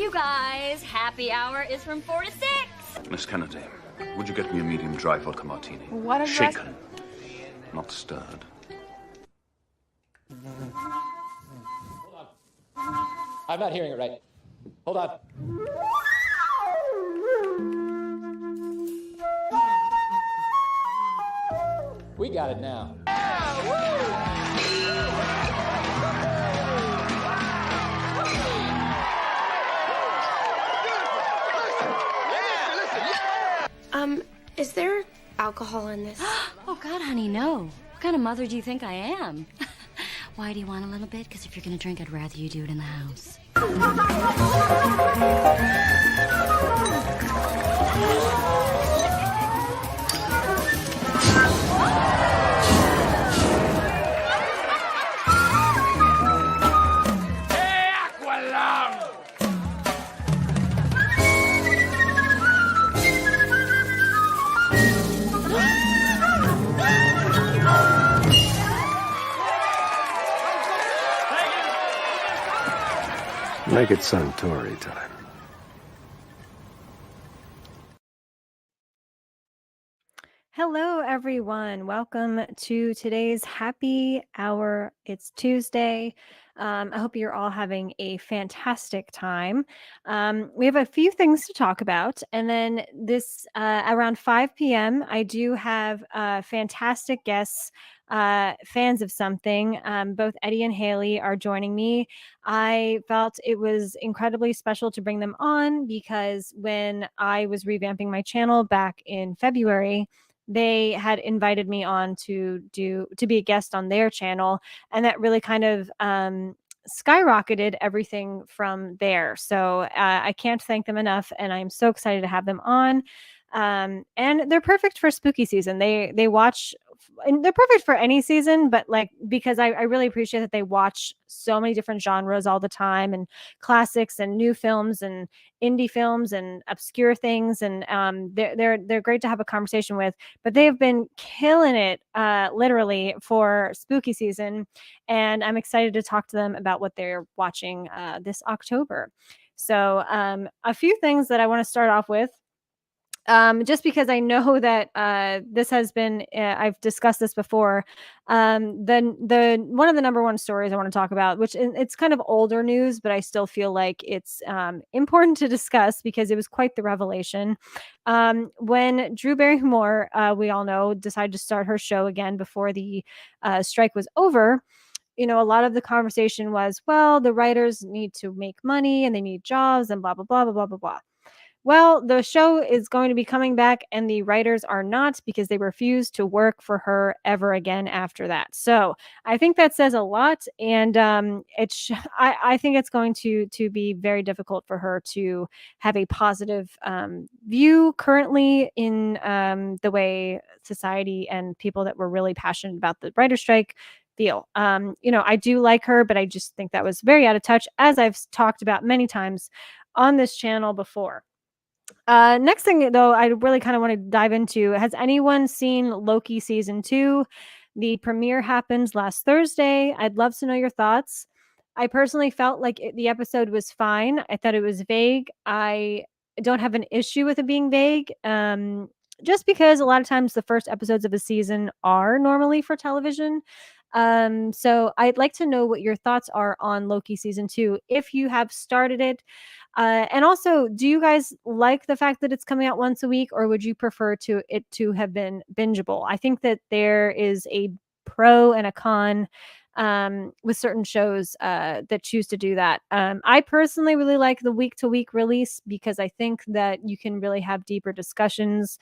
you guys. Happy hour is from 4 to 6. Miss Kennedy, would you get me a medium dry vodka martini? What address? Shaken, not stirred. I'm not hearing it right. Hold on. We got it now. Is there alcohol in this? Oh, God, honey, no. What kind of mother do you think I am? Why do you want a little bit? Because if you're going to drink, I'd rather you do it in the house. Make it Suntory time. Hello, everyone. Welcome to today's happy hour. It's Tuesday. I hope you're all having a fantastic time. We have a few things to talk about. And then this around 5 p.m., I do have fantastic guests, fans of something. Both Eddie and Haley are joining me. I felt it was incredibly special to bring them on because when I was revamping my channel back in February, they had invited me on to be a guest on their channel, and that really kind of skyrocketed everything from there. So I can't thank them enough, and I'm so excited to have them on. And they're perfect for spooky season. They watch, and they're perfect for any season, but like, because I really appreciate that they watch so many different genres all the time, and classics and new films and indie films and obscure things. And they're great to have a conversation with, but they have been killing it literally for spooky season. And I'm excited to talk to them about what they're watching this October. So a few things that I want to start off with. Just because I know that this has been, I've discussed this before. The one of the number one stories I want to talk about, which it's kind of older news, but I still feel like it's important to discuss because it was quite the revelation. When Drew Barrymore, we all know, decided to start her show again before the strike was over. You know, a lot of the conversation was, well, the writers need to make money and they need jobs and blah, blah, blah, blah, blah, blah, blah. Well, the show is going to be coming back and the writers are not, because they refuse to work for her ever again after that. So I think that says a lot. And I think it's going to be very difficult for her to have a positive view currently in the way society and people that were really passionate about the writer's strike feel. You know, I do like her, but I just think that was very out of touch, as I've talked about many times on this channel before. Next thing, though, I really kind of want to dive into, has anyone seen Loki season 2? The premiere happens last Thursday. I'd love to know your thoughts. I personally felt like the episode was fine. I thought it was vague. I don't have an issue with it being vague, just because a lot of times the first episodes of a season are normally for television. So I'd like to know what your thoughts are on Loki season 2, if you have started it. And also, do you guys like the fact that it's coming out once a week, or would you prefer it to have been bingeable? I think that there is a pro and a con with certain shows that choose to do that. I personally really like the week-to-week release because I think that you can really have deeper discussions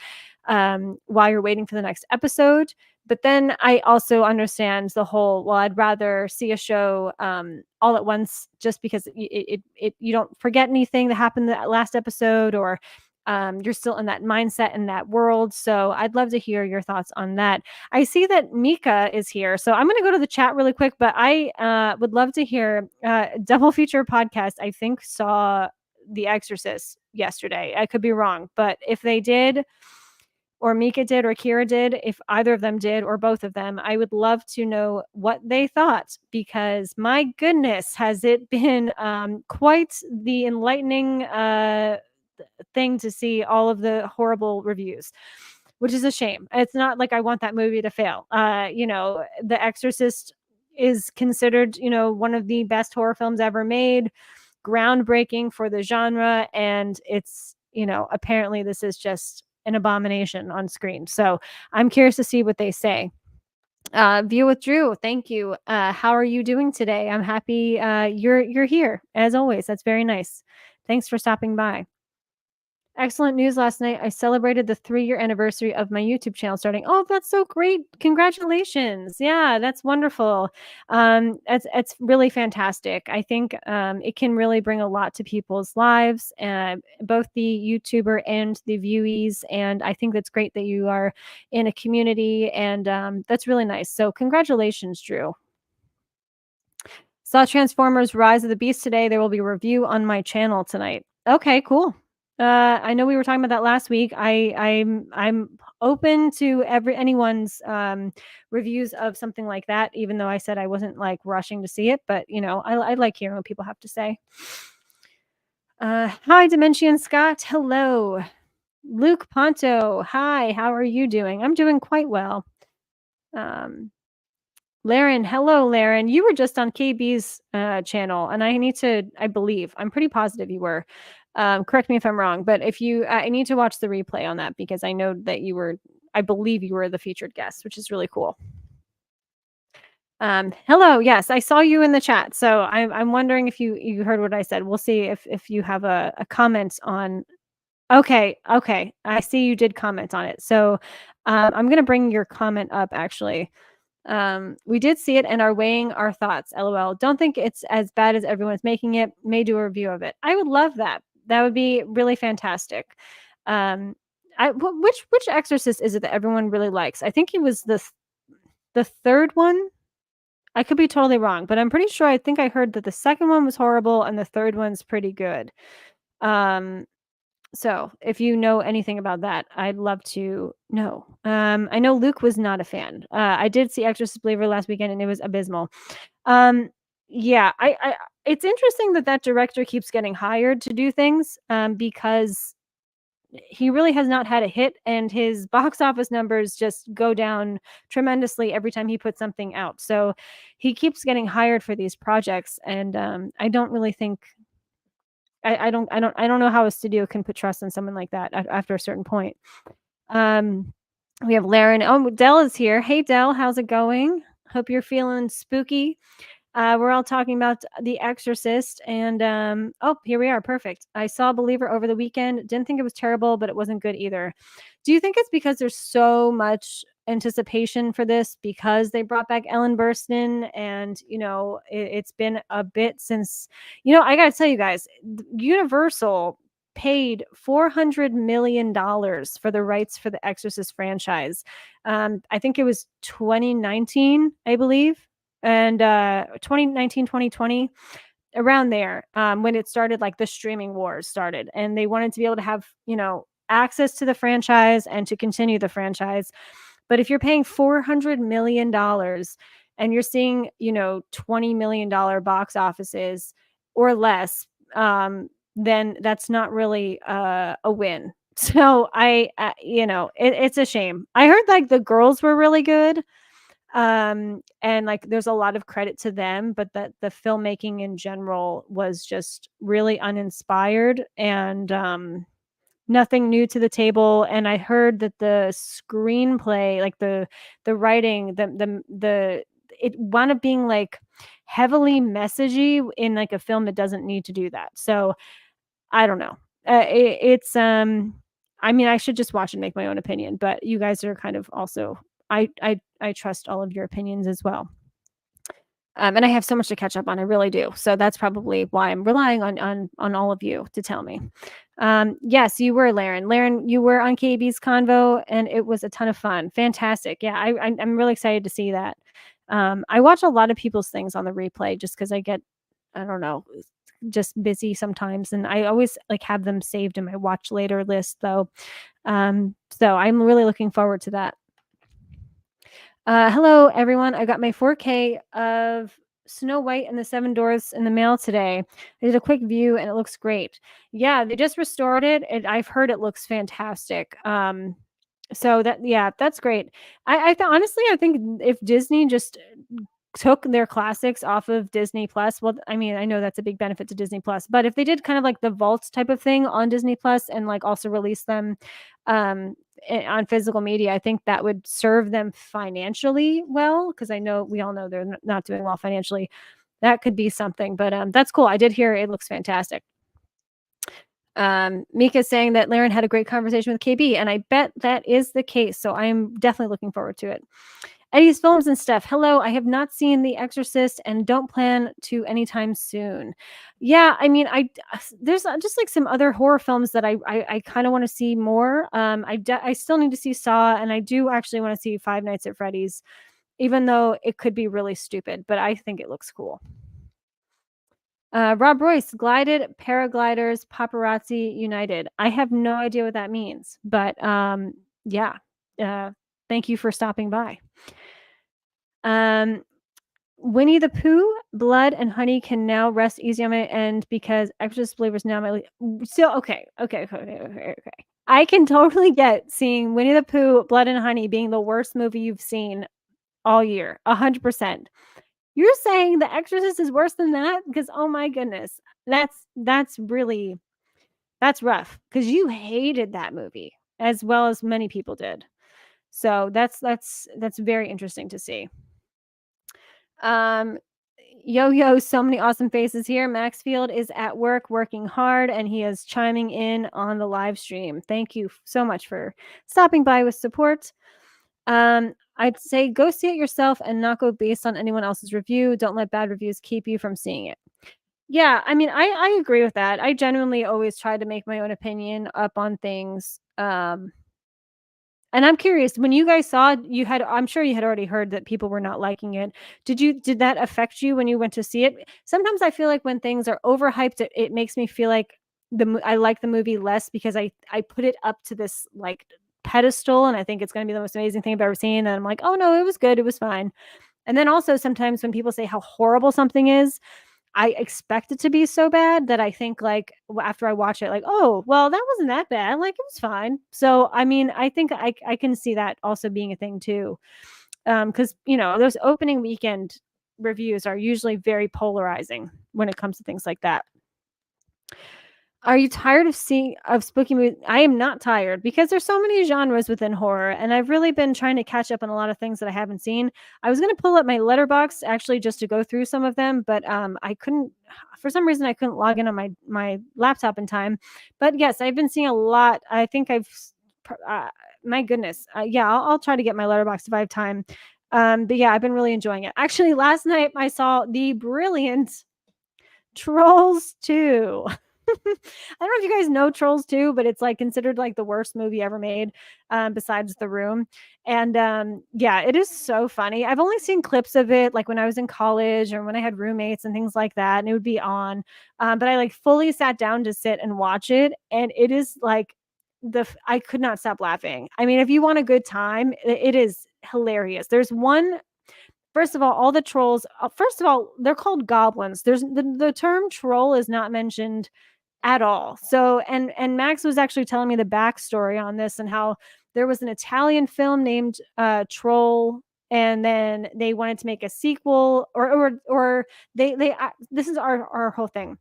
while you're waiting for the next episode. But then I also understand the whole, well, I'd rather see a show all at once, just because you don't forget anything that happened that last episode, or you're still in that mindset, in that world. So I'd love to hear your thoughts on that. I see that Mika is here, so I'm going to go to the chat really quick, but I would love to hear Double Feature Podcast, I think, saw The Exorcist yesterday. I could be wrong, but if they did, or Mika did or Kira did, if either of them did or both of them, I would love to know what they thought, because my goodness, has it been quite the enlightening thing to see all of the horrible reviews, which is a shame. It's not like I want that movie to fail. The Exorcist is considered, one of the best horror films ever made, groundbreaking for the genre, and it's, apparently this is just an abomination on screen. So I'm curious to see what they say. View with Drew, thank you. How are you doing today? I'm happy you're here as always. That's very nice. Thanks for stopping by. Excellent news last night. I celebrated the 3-year anniversary of my YouTube channel starting. Oh, that's so great. Congratulations. Yeah, that's wonderful. It's really fantastic. I think it can really bring a lot to people's lives, both the YouTuber and the viewees. And I think that's great that you are in a community, and that's really nice. So congratulations, Drew. Saw Transformers Rise of the Beast today. There will be a review on my channel tonight. Okay, cool. I know we were talking about that last week. I'm open to anyone's reviews of something like that, even though I said I wasn't like rushing to see it. But I like hearing what people have to say. Hi, Dimension Scott. Hello, Luke Ponto. Hi, how are you doing? I'm doing quite well. Laren, hello, Laren. You were just on KB's channel, and I'm pretty positive you were. Correct me if I'm wrong, but I need to watch the replay on that, because I know that I believe you were the featured guest, which is really cool. Hello, yes, I saw you in the chat, so I'm wondering if you heard what I said. We'll see if you have a comment on. Okay, I see you did comment on it, so I'm gonna bring your comment up actually. We did see it and are weighing our thoughts. LOL. Don't think it's as bad as everyone's making it. May do a review of it. I would love that. That would be really fantastic. Which Exorcist is it that everyone really likes? I think it was the third one. I could be totally wrong, but I'm pretty sure. I think I heard that the second one was horrible and the third one's pretty good. So if you know anything about that, I'd love to know. I know Luke was not a fan. I did see Exorcist Believer last weekend, and it was abysmal. Yeah, it's interesting that director keeps getting hired to do things, because he really has not had a hit, and his box office numbers just go down tremendously every time he puts something out. So he keeps getting hired for these projects, and I don't really think. I don't know how a studio can put trust in someone like that after a certain point. We have Laren. Oh, Dell is here. Hey, Dell, how's it going? Hope you're feeling spooky. We're all talking about The Exorcist, and here we are. Perfect. I saw Believer over the weekend. Didn't think it was terrible, but it wasn't good either. Do you think it's because there's so much anticipation for this because they brought back Ellen Burstyn, and it's been a bit since, I gotta tell you guys, Universal paid $400 million for the rights for the Exorcist franchise. I think it was 2019, I believe, and 2019, 2020, around there, when it started, like the streaming wars started, and they wanted to be able to have access to the franchise and to continue the franchise. But if you're paying $400 million and you're seeing $20 million box offices or less, then that's not really a win. So it's a shame. I heard like the girls were really good, and like there's a lot of credit to them, but that the filmmaking in general was just really uninspired, and nothing new to the table. And I heard that the screenplay, like the writing, it wound up being like heavily messagey in like a film that doesn't need to do that. So I don't know. It's I mean, I should just watch and make my own opinion, but you guys are kind of also, I trust all of your opinions as well. And I have so much to catch up on. I really do. So that's probably why I'm relying on all of you to tell me. Yes, you were, Laren. Laren, you were on KB's Convo, and it was a ton of fun. Fantastic. Yeah, I'm really excited to see that. I watch a lot of people's things on the replay just because I don't know, just busy sometimes, and I always like have them saved in my watch later list though. So I'm really looking forward to that. Hello everyone. I got my 4K of Snow White and the Seven Dwarfs in the mail today. I did a quick view and it looks great. Yeah, they just restored it and I've heard it looks fantastic. So that's great. Honestly, I think if Disney just took their classics off of Disney Plus, well, I mean, I know that's a big benefit to Disney Plus, but if they did kind of like the vault type of thing on Disney Plus and like also release them on physical media, I think that would serve them financially well, because I know we all know they're not doing well financially. That could be something, but that's cool. I did hear it looks fantastic. Mika's saying that Laren had a great conversation with KB, and I bet that is the case. So I'm definitely looking forward to it. Eddie's Films and Stuff. Hello, I have not seen The Exorcist and don't plan to anytime soon. Yeah, I mean, there's just like some other horror films that I kind of want to see more. I still need to see Saw, and I do actually want to see Five Nights at Freddy's, even though it could be really stupid, but I think it looks cool. Rob Royce, glided, paragliders, paparazzi united. I have no idea what that means, but yeah. Thank you for stopping by. Winnie the Pooh, Blood and Honey can now rest easy on my end because Exorcist believers now my so okay. I can totally get seeing Winnie the Pooh, Blood and Honey being the worst movie you've seen all year. 100%. You're saying The Exorcist is worse than that? Because oh my goodness, that's rough. Because you hated that movie as well as many people did. So that's very interesting to see. Yo, so many awesome faces here. Maxfield is at work working hard and he is chiming in on the live stream. Thank you so much for stopping by with support. I'd say go see it yourself and not go based on anyone else's review. Don't let bad reviews keep you from seeing it. Yeah, I mean, I agree with that. I genuinely always try to make my own opinion up on things. And I'm curious, when you guys saw it, I'm sure you had already heard that people were not liking it. Did that affect you when you went to see it? Sometimes I feel like when things are overhyped, it makes me feel like I like the movie less because I put it up to this like pedestal and I think it's going to be the most amazing thing I've ever seen. And I'm like, oh no, it was good. It was fine. And then also sometimes when people say how horrible something is, I expect it to be so bad that I think like after I watch it, like, oh, well, that wasn't that bad. Like it was fine. So, I mean, I think I can see that also being a thing too. Because, those opening weekend reviews are usually very polarizing when it comes to things like that. Are you tired of spooky movies? I am not tired because there's so many genres within horror, and I've really been trying to catch up on a lot of things that I haven't seen. I was going to pull up my letterbox actually just to go through some of them, but I couldn't. For some reason, I couldn't log in on my laptop in time. But yes, I've been seeing a lot. I think my goodness, yeah, I'll try to get my letterbox if I have time. But yeah, I've been really enjoying it. Actually, last night I saw the brilliant Trolls 2. I don't know if you guys know Trolls 2, but it's like considered like the worst movie ever made, besides The Room. And yeah, it is so funny. I've only seen clips of it like when I was in college or when I had roommates and things like that, and it would be on. But I like fully sat down to sit and watch it, and it is like I could not stop laughing. I mean, if you want a good time, it is hilarious. There's one. First of all the trolls. First of all, they're called goblins. There's the term troll is not mentioned at all. So, and Max was actually telling me the backstory on this and how there was an Italian film named Troll, and then they wanted to make a sequel, or they this is our whole thing.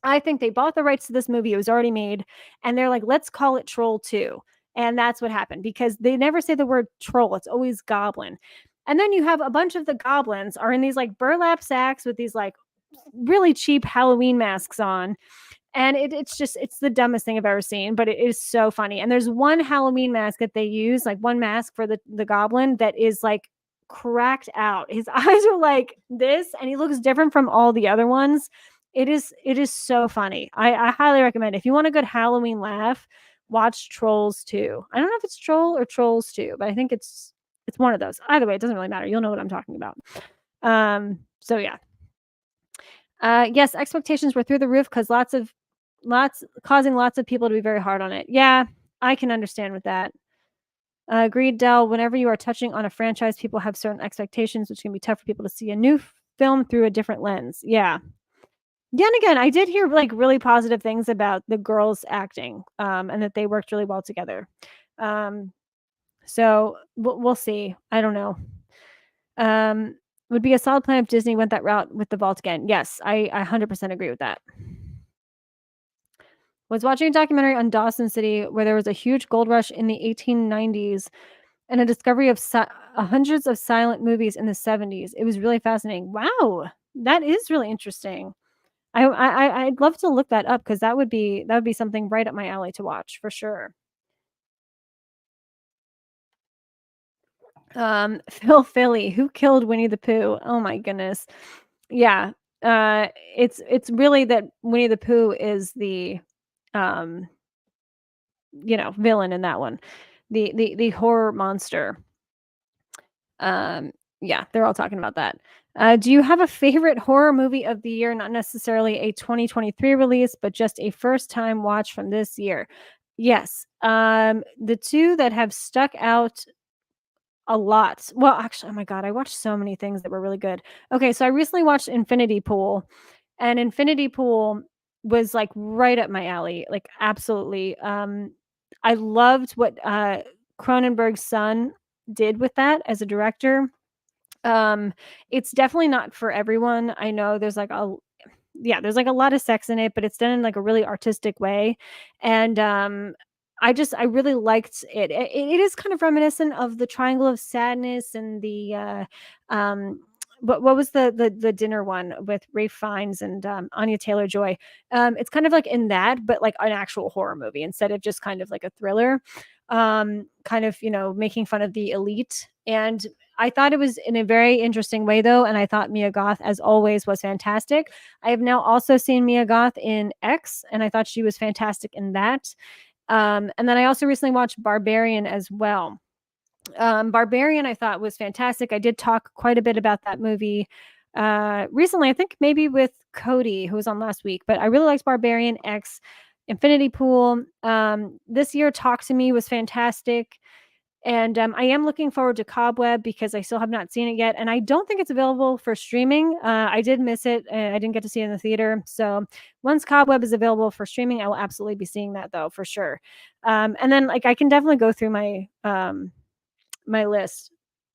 I think they bought the rights to this movie. It was already made, and they're like, let's call it Troll 2. And that's what happened because they never say the word troll. It's always goblin. And then you have a bunch of the goblins are in these like burlap sacks with these like really cheap Halloween masks on. And it's the dumbest thing I've ever seen, but it is so funny. And there's one Halloween mask that they use, like one mask for the goblin that is like cracked out. His eyes are like this, and he looks different from all the other ones. It is so funny. I highly recommend it. If you want a good Halloween laugh, watch Trolls 2. I don't know if it's Troll or Trolls 2, but I think it's one of those. Either way, it doesn't really matter. You'll know what I'm talking about. So yeah. Yes, expectations were through the roof because causing lots of people to be very hard on it. Yeah, I can understand with that. Agreed, Dell. Whenever you are touching on a franchise, people have certain expectations, which can be tough for people to see a new film through a different lens. Yeah. Yeah, and again, I did hear like really positive things about the girls acting, and that they worked really well together. Um, so we'll see. I don't know. Um, would be a solid plan if Disney went that route with the vault again. Yes, I 100% agree with that. Was watching a documentary on Dawson City where there was a huge gold rush in the 1890s and a discovery of hundreds of silent movies in the 70s. It was really fascinating. Wow, that is really interesting. I'd love to look that up because that would be something right up my alley to watch for sure. Phil Philly, who killed Winnie the Pooh? Oh my goodness. Yeah. It's really that Winnie the Pooh is the um villain in that one. The horror monster. Um, yeah, they're all talking about that. Do you have a favorite horror movie of the year? Not necessarily a 2023 release, but just a first time watch from this year. Yes. The two that have stuck out a lot. Well, actually, oh my god, I watched so many things that were really good. Okay, so I recently watched Infinity Pool, and Infinity Pool was like right up my alley, like absolutely. I loved what Cronenberg's son did with that as a director. It's definitely not for everyone. I know there's like a lot of sex in it, but it's done in like a really artistic way. And I really liked it. It is kind of reminiscent of the Triangle of Sadness and the what was the dinner one with Ray Fiennes and Anya Taylor-Joy. It's kind of like in that, but like an actual horror movie instead of just kind of like a thriller. Kind of, making fun of the elite. And I thought it was in a very interesting way though, and I thought Mia Goth, as always, was fantastic. I have now also seen Mia Goth in X, and I thought she was fantastic in that. And then I also recently watched Barbarian as well. Barbarian, I thought was fantastic. I did talk quite a bit about that movie recently. I think maybe with Cody, who was on last week. But I really liked Barbarian, X, Infinity Pool. This year, Talk to Me was fantastic. And I am looking forward to Cobweb because I still have not seen it yet. And I don't think it's available for streaming. I did miss it. I didn't get to see it in the theater. So once Cobweb is available for streaming, I will absolutely be seeing that though, for sure. And then like I can definitely go through my list.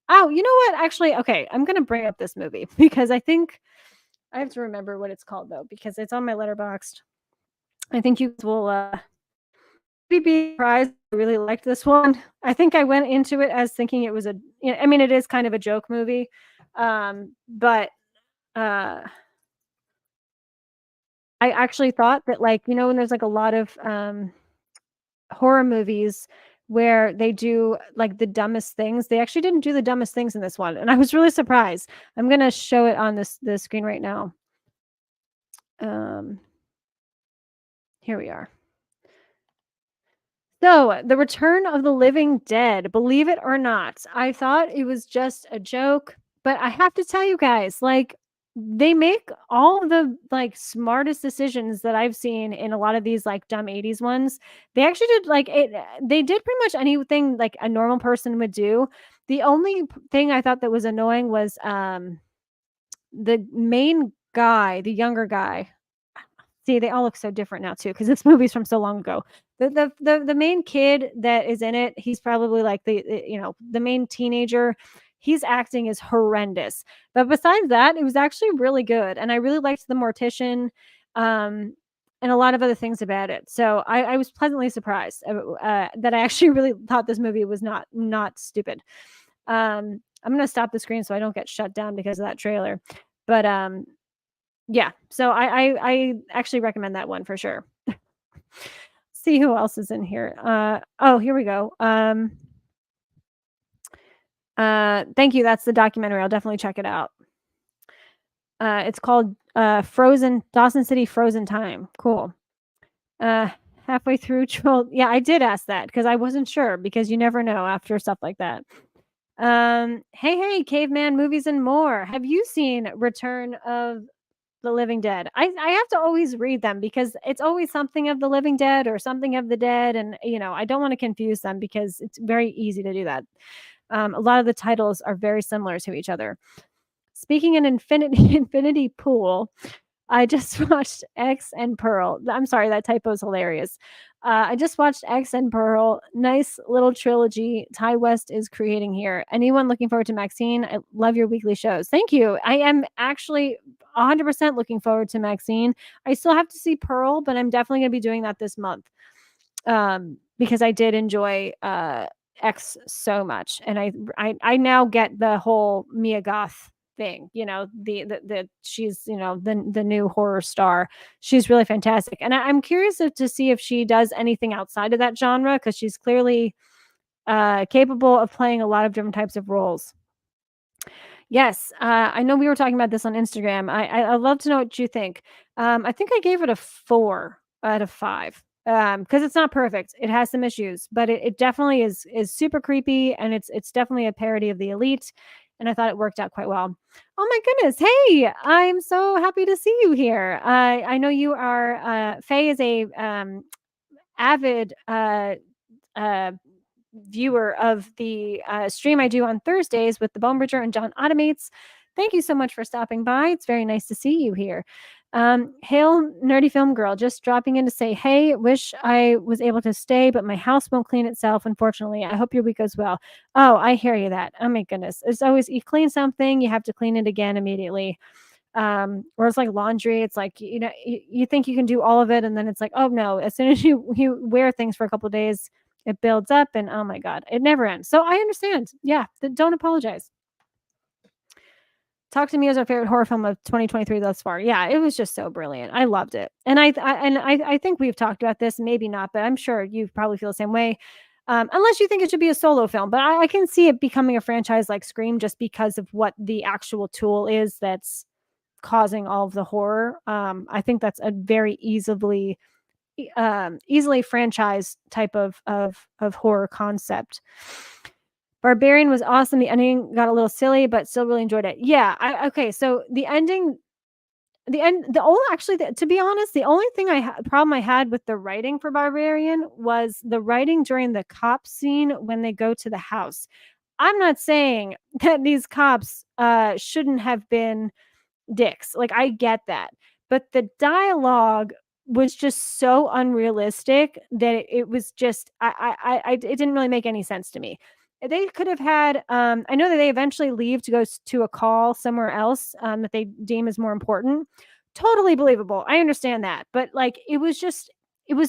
Oh, you know what? Actually, okay, I'm gonna bring up this movie because I think I have to remember what it's called though, because it's on my Letterboxd. I think you guys will be surprised. I really liked this one. I think I went into it as thinking it was I mean, it is kind of a joke movie. But I actually thought that like, when there's like a lot of horror movies where they do like the dumbest things, they actually didn't do the dumbest things in this one. And I was really surprised. I'm gonna show it on the screen right now. Here we are. So, The Return of the Living Dead, believe it or not, I thought it was just a joke, but I have to tell you guys, like, they make all the like smartest decisions that I've seen in a lot of these like dumb 80s ones. They actually did like it, they did pretty much anything like a normal person would do. The only thing I thought that was annoying was the main guy, the younger guy. See, they all look so different now too because this movie's from so long ago. The main kid that is in it, he's probably like the main teenager. His acting is horrendous. But besides that, it was actually really good, and I really liked the mortician, and a lot of other things about it. So I was pleasantly surprised that I actually really thought this movie was not stupid. I'm gonna stop the screen so I don't get shut down because of that trailer. But yeah, so I actually recommend that one for sure. See who else is in here. Oh, here we go. Thank you. That's the documentary. I'll definitely check it out. It's called Frozen Dawson City Frozen Time. Cool. Halfway through Troll. Yeah, I did ask that because I wasn't sure because you never know after stuff like that. Hey, Caveman Movies and More. Have you seen Return of the Living Dead. I have to always read them because it's always something of the Living Dead or something of the dead. And, I don't want to confuse them because it's very easy to do that. A lot of the titles are very similar to each other. Speaking in Infinity Pool, I just watched X and Pearl. I'm sorry, that typo is hilarious. I just watched X and Pearl. Nice little trilogy Ty West is creating here. Anyone looking forward to Maxine? I love your weekly shows. Thank you. I am actually 100% looking forward to Maxine. I still have to see Pearl, but I'm definitely going to be doing that this month because I did enjoy X so much, and I now get the whole Mia Goth thing. The she's the new horror star. She's really fantastic, and I'm curious to see if she does anything outside of that genre because she's clearly capable of playing a lot of different types of roles. Yes, I know we were talking about this on Instagram. I'd love to know what you think. I think I gave it a 4 out of 5 because it's not perfect. It has some issues, but it definitely is super creepy, and it's definitely a parody of the Elite, and I thought it worked out quite well. Oh my goodness! Hey, I'm so happy to see you here. I know you are. Faye is a avid viewer of the stream I do on Thursdays with the Bone Bridger and John Automates. Thank you so much for stopping by. It's very nice to see you here. Hail, nerdy film girl, just dropping in to say, hey, wish I was able to stay, but my house won't clean itself, unfortunately. I hope your week goes well. Oh, I hear you that. Oh my goodness. It's always, you clean something, you have to clean it again immediately. Or it's like laundry. It's like, you think you can do all of it, and then it's like, oh no, as soon as you wear things for a couple of days, it builds up, and oh my God, it never ends. So I understand. Yeah, don't apologize. Talk to Me as our favorite horror film of 2023 thus far. Yeah, it was just so brilliant. I loved it. And I think we've talked about this, maybe not, but I'm sure you probably feel the same way. Unless you think it should be a solo film, but I can see it becoming a franchise like Scream just because of what the actual tool is that's causing all of the horror. I think that's a very easily franchised type of horror concept. Barbarian was awesome. The ending got a little silly, but still really enjoyed it. Yeah. Okay. So the ending, to be honest, the only thing problem I had with the writing for Barbarian was the writing during the cop scene when they go to the house. I'm not saying that these cops shouldn't have been dicks. Like, I get that. But the dialogue was just so unrealistic that it was just it didn't really make any sense to me. They could have had I know that they eventually leave to go to a call somewhere else that they deem as more important. Totally believable. I understand that. But like, it was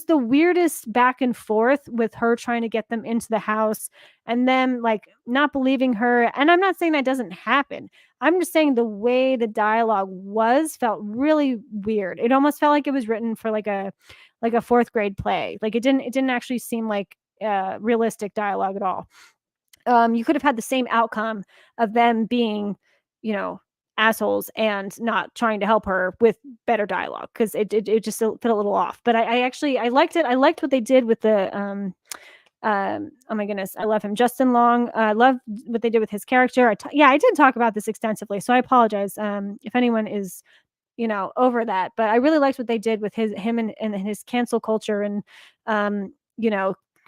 the weirdest back and forth with her trying to get them into the house and them like not believing her. And I'm not saying that doesn't happen. I'm just saying the way the dialogue felt really weird. It almost felt like it was written for like a fourth grade play. Like, it didn't actually seem like realistic dialogue at all. You could have had the same outcome of them being, assholes and not trying to help her with better dialogue, because it just felt a little off. But I liked it. I liked what they did with the oh my goodness, I love him, Justin Long. I love what they did with his character. I did talk about this extensively, so I apologize if anyone is over that. But I really liked what they did with him and his cancel culture, and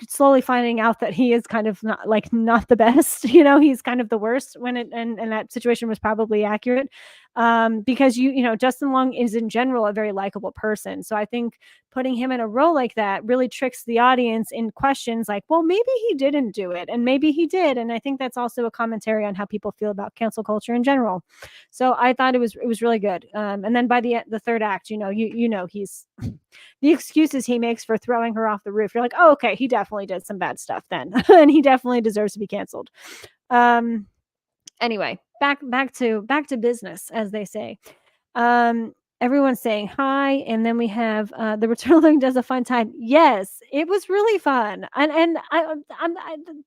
slowly finding out that he is kind of not the best. He's kind of the worst when and that situation was probably accurate. Because Justin Long is in general a very likable person. So I think putting him in a role like that really tricks the audience in questions like, well, maybe he didn't do it, and maybe he did. And I think that's also a commentary on how people feel about cancel culture in general. So I thought it was really good. And then by the third act, he's the excuses he makes for throwing her off the roof. You're like, oh, okay, he definitely did some bad stuff then, and he definitely deserves to be canceled. Anyway, back to business, as they say. Everyone's saying hi, and then we have the Return of the Living does a fun time. Yes, it was really fun, and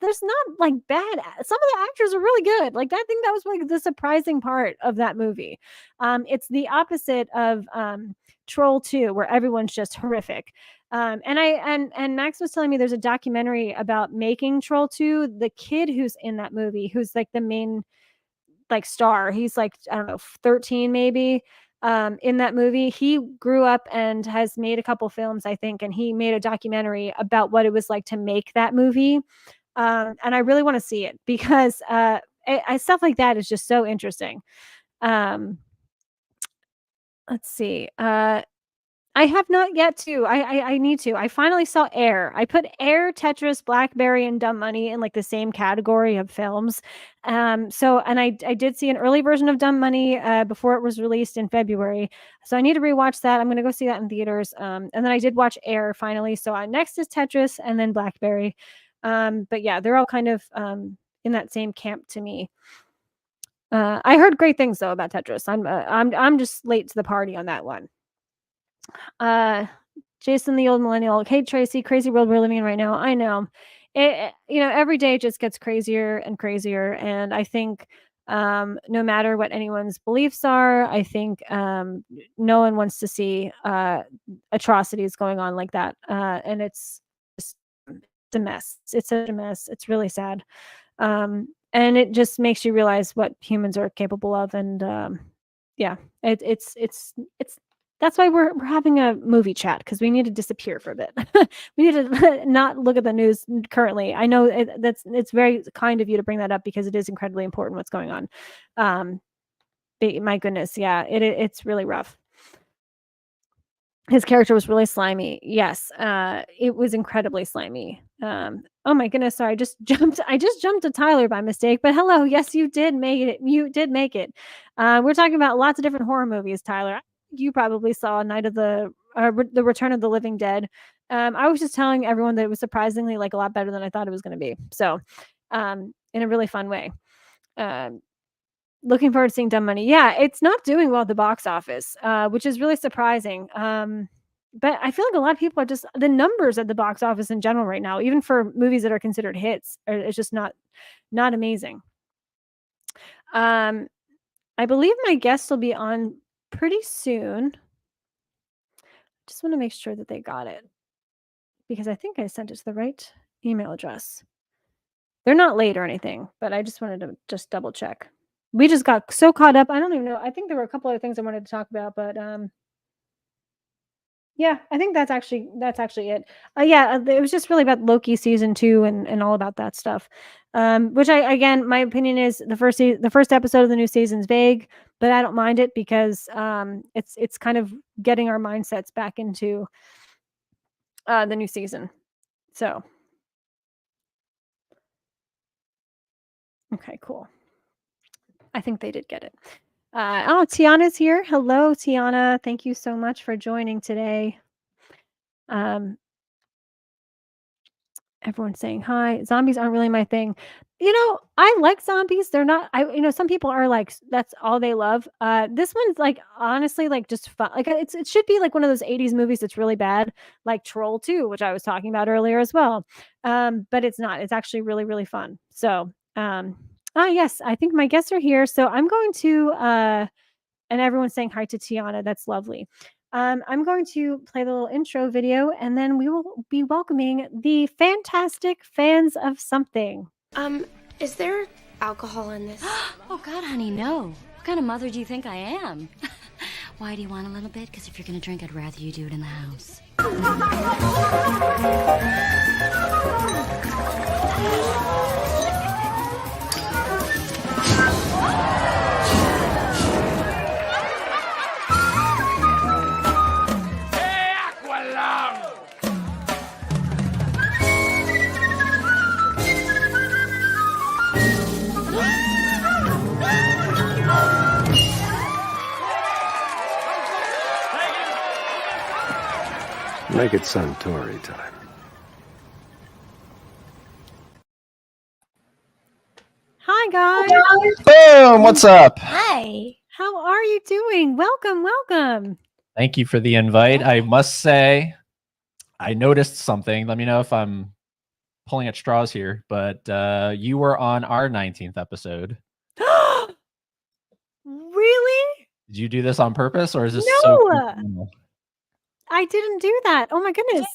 there's not like bad. Some of the actors are really good. Like, I think that was like the surprising part of that movie. It's the opposite of Troll 2, where everyone's just horrific. And Max was telling me there's a documentary about making Troll 2. The kid who's in that movie, who's like the main like star, he's like, I don't know, 13 maybe. in that movie. He grew up and has made a couple films, I think, and he made a documentary about what it was like to make that movie. And I really want to see it because stuff like that is just so interesting. Um, let's see. I have not yet to. I need to. I finally saw Air. I put Air, Tetris, Blackberry, and Dumb Money in like the same category of films. And I did see an early version of Dumb Money before it was released in February. So I need to rewatch that. I'm gonna go see that in theaters. And then I did watch Air finally. So next is Tetris and then Blackberry. But yeah, they're all kind of in that same camp to me. I heard great things though about Tetris. I'm just late to the party on that one. Jason the old millennial. Hey Tracy, crazy world we're living in right now. I know. Every day it just gets crazier and crazier. And I think no matter what anyone's beliefs are, I think no one wants to see atrocities going on like that. And it's just a mess. It's such a mess. It's really sad. And it just makes you realize what humans are capable of. And yeah, it's that's why we're having a movie chat, because we need to disappear for a bit. We need to not look at the news currently. I know it's very kind of you to bring that up because it is incredibly important what's going on. My goodness, yeah, it's really rough. His character was really slimy. Yes, it was incredibly slimy. Oh my goodness, sorry, I just jumped to Tyler by mistake, but hello, yes, you did make it. You did make it. We're talking about lots of different horror movies, Tyler. You probably saw Night of the Return of the Living Dead. I was just telling everyone that it was surprisingly like a lot better than I thought it was going to be. So, in a really fun way. Looking forward to seeing Dumb Money. Yeah, it's not doing well at the box office, which is really surprising. But I feel like a lot of people are just the numbers at the box office in general right now, even for movies that are considered hits, it's just not amazing. I believe my guest will be on pretty soon. Just want to make sure that they got it because I think I sent it to the right email address. They're not late or anything, but I just wanted to just double check. We just got so caught up. I don't even know. I think there were a couple other things I wanted to talk about, but yeah, I think that's actually it. It was just really about Loki season 2 and all about that stuff. Which my opinion is the first episode of the new season's vague, but I don't mind it because it's kind of getting our mindsets back into the new season. So okay, cool. I think they did get it. Tiana's here. Hello, Tiana. Thank you so much for joining today. Everyone's saying hi. Zombies aren't really my thing. I like zombies. They're not. Some people are like that's all they love. This one's like honestly like just fun. Like it should be like one of those 80s movies that's really bad, like Troll 2, which I was talking about earlier as well. But it's not. It's actually really really fun. So yes, I think my guests are here. So I'm going to and everyone's saying hi to Tiana. That's lovely. I'm going to play the little intro video and then we will be welcoming the fantastic fans of something. Is there alcohol in this? Oh, God, honey, no. What kind of mother do you think I am? Why do you want a little bit? Because if you're going to drink, I'd rather you do it in the house. Make it Suntory time. Hi, guys. Boom! What's up? Hi. How are you doing? Welcome. Thank you for the invite. I must say, I noticed something. Let me know if I'm pulling at straws here, but you were on our 19th episode. Really? Did you do this on purpose, or is this No. so cool? I didn't do that. Oh my goodness.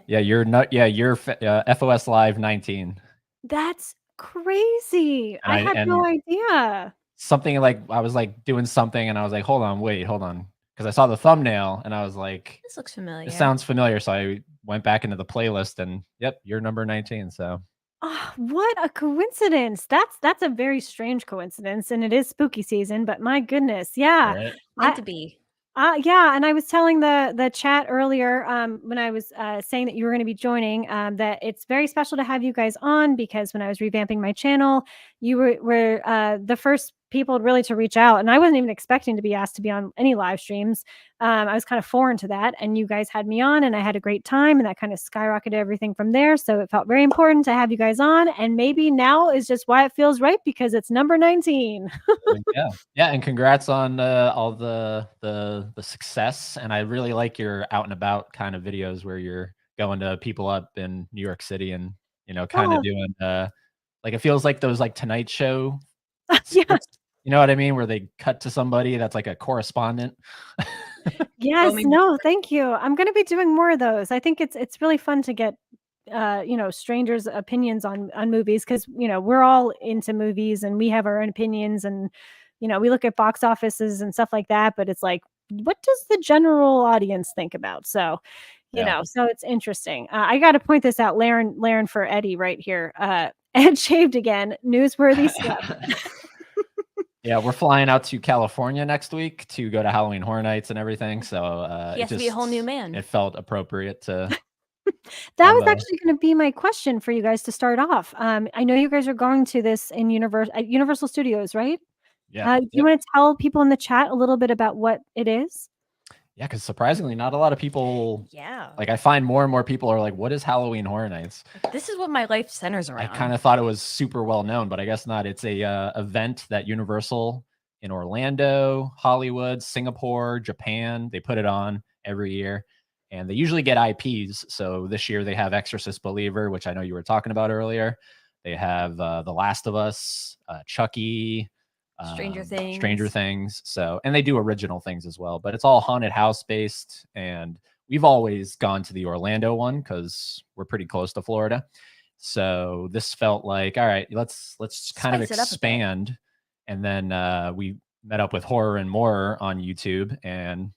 Yeah, you're not. Yeah, you're FOS Live 19. That's crazy. I had no idea. something like I was like doing something and I was like, hold on, because I saw the thumbnail and I was like, This looks familiar. it sounds familiar. So I went back into the playlist and yep, you're number 19. So Oh, what a coincidence. That's a very strange coincidence, and it is spooky season, but my goodness, yeah. right. Meant I to be. Yeah, and I was telling the chat earlier when I was saying that you were going to be joining that it's very special to have you guys on because when I was revamping my channel, you were the first people really to reach out, and I wasn't even expecting to be asked to be on any live streams. I was kind of foreign to that, and you guys had me on, and I had a great time, and that kind of skyrocketed everything from there. So it felt very important to have you guys on, and maybe now is just why it feels right because it's number 19. Yeah, and congrats on all the success. And I really like your out and about kind of videos where you're going to people up in New York City and kind of Oh, doing like it feels like those like Tonight Show yeah. skits, you know what I mean, where they cut to somebody that's like a correspondent. Yes, mean- no, thank you. I'm gonna be doing more of those. I think it's really fun to get strangers' opinions on movies because we're all into movies and we have our own opinions and we look at box offices and stuff like that, but it's like, what does the general audience think about? So, Yeah. so it's interesting. I got to point this out, Laren for Eddie right here. Ed shaved again, newsworthy stuff. Yeah, we're flying out to California next week to go to Halloween Horror Nights and everything. So He has to be a whole new man. It felt appropriate to. That was actually going to be my question for you guys to start off. I know you guys are going to this in Universal Studios, right? Yeah. Do you want to tell people in the chat a little bit about what it is? Yeah, because surprisingly, not a lot of people. Yeah. Like I find more and more people are like, "What is Halloween Horror Nights?" This is what my life centers around. I kind of thought it was super well known, but I guess not. It's a event that Universal in Orlando, Hollywood, Singapore, Japan, they put it on every year, and they usually get IPs. So this year they have Exorcist Believer, which I know you were talking about earlier. They have The Last of Us, Chucky, Stranger Things. So, and they do original things as well, but it's all haunted house based. And we've always gone to the Orlando one because we're pretty close to Florida. So this felt like, all right, let's kind of Spice it up a bit. expand. And then we met up with Horror and More on YouTube, and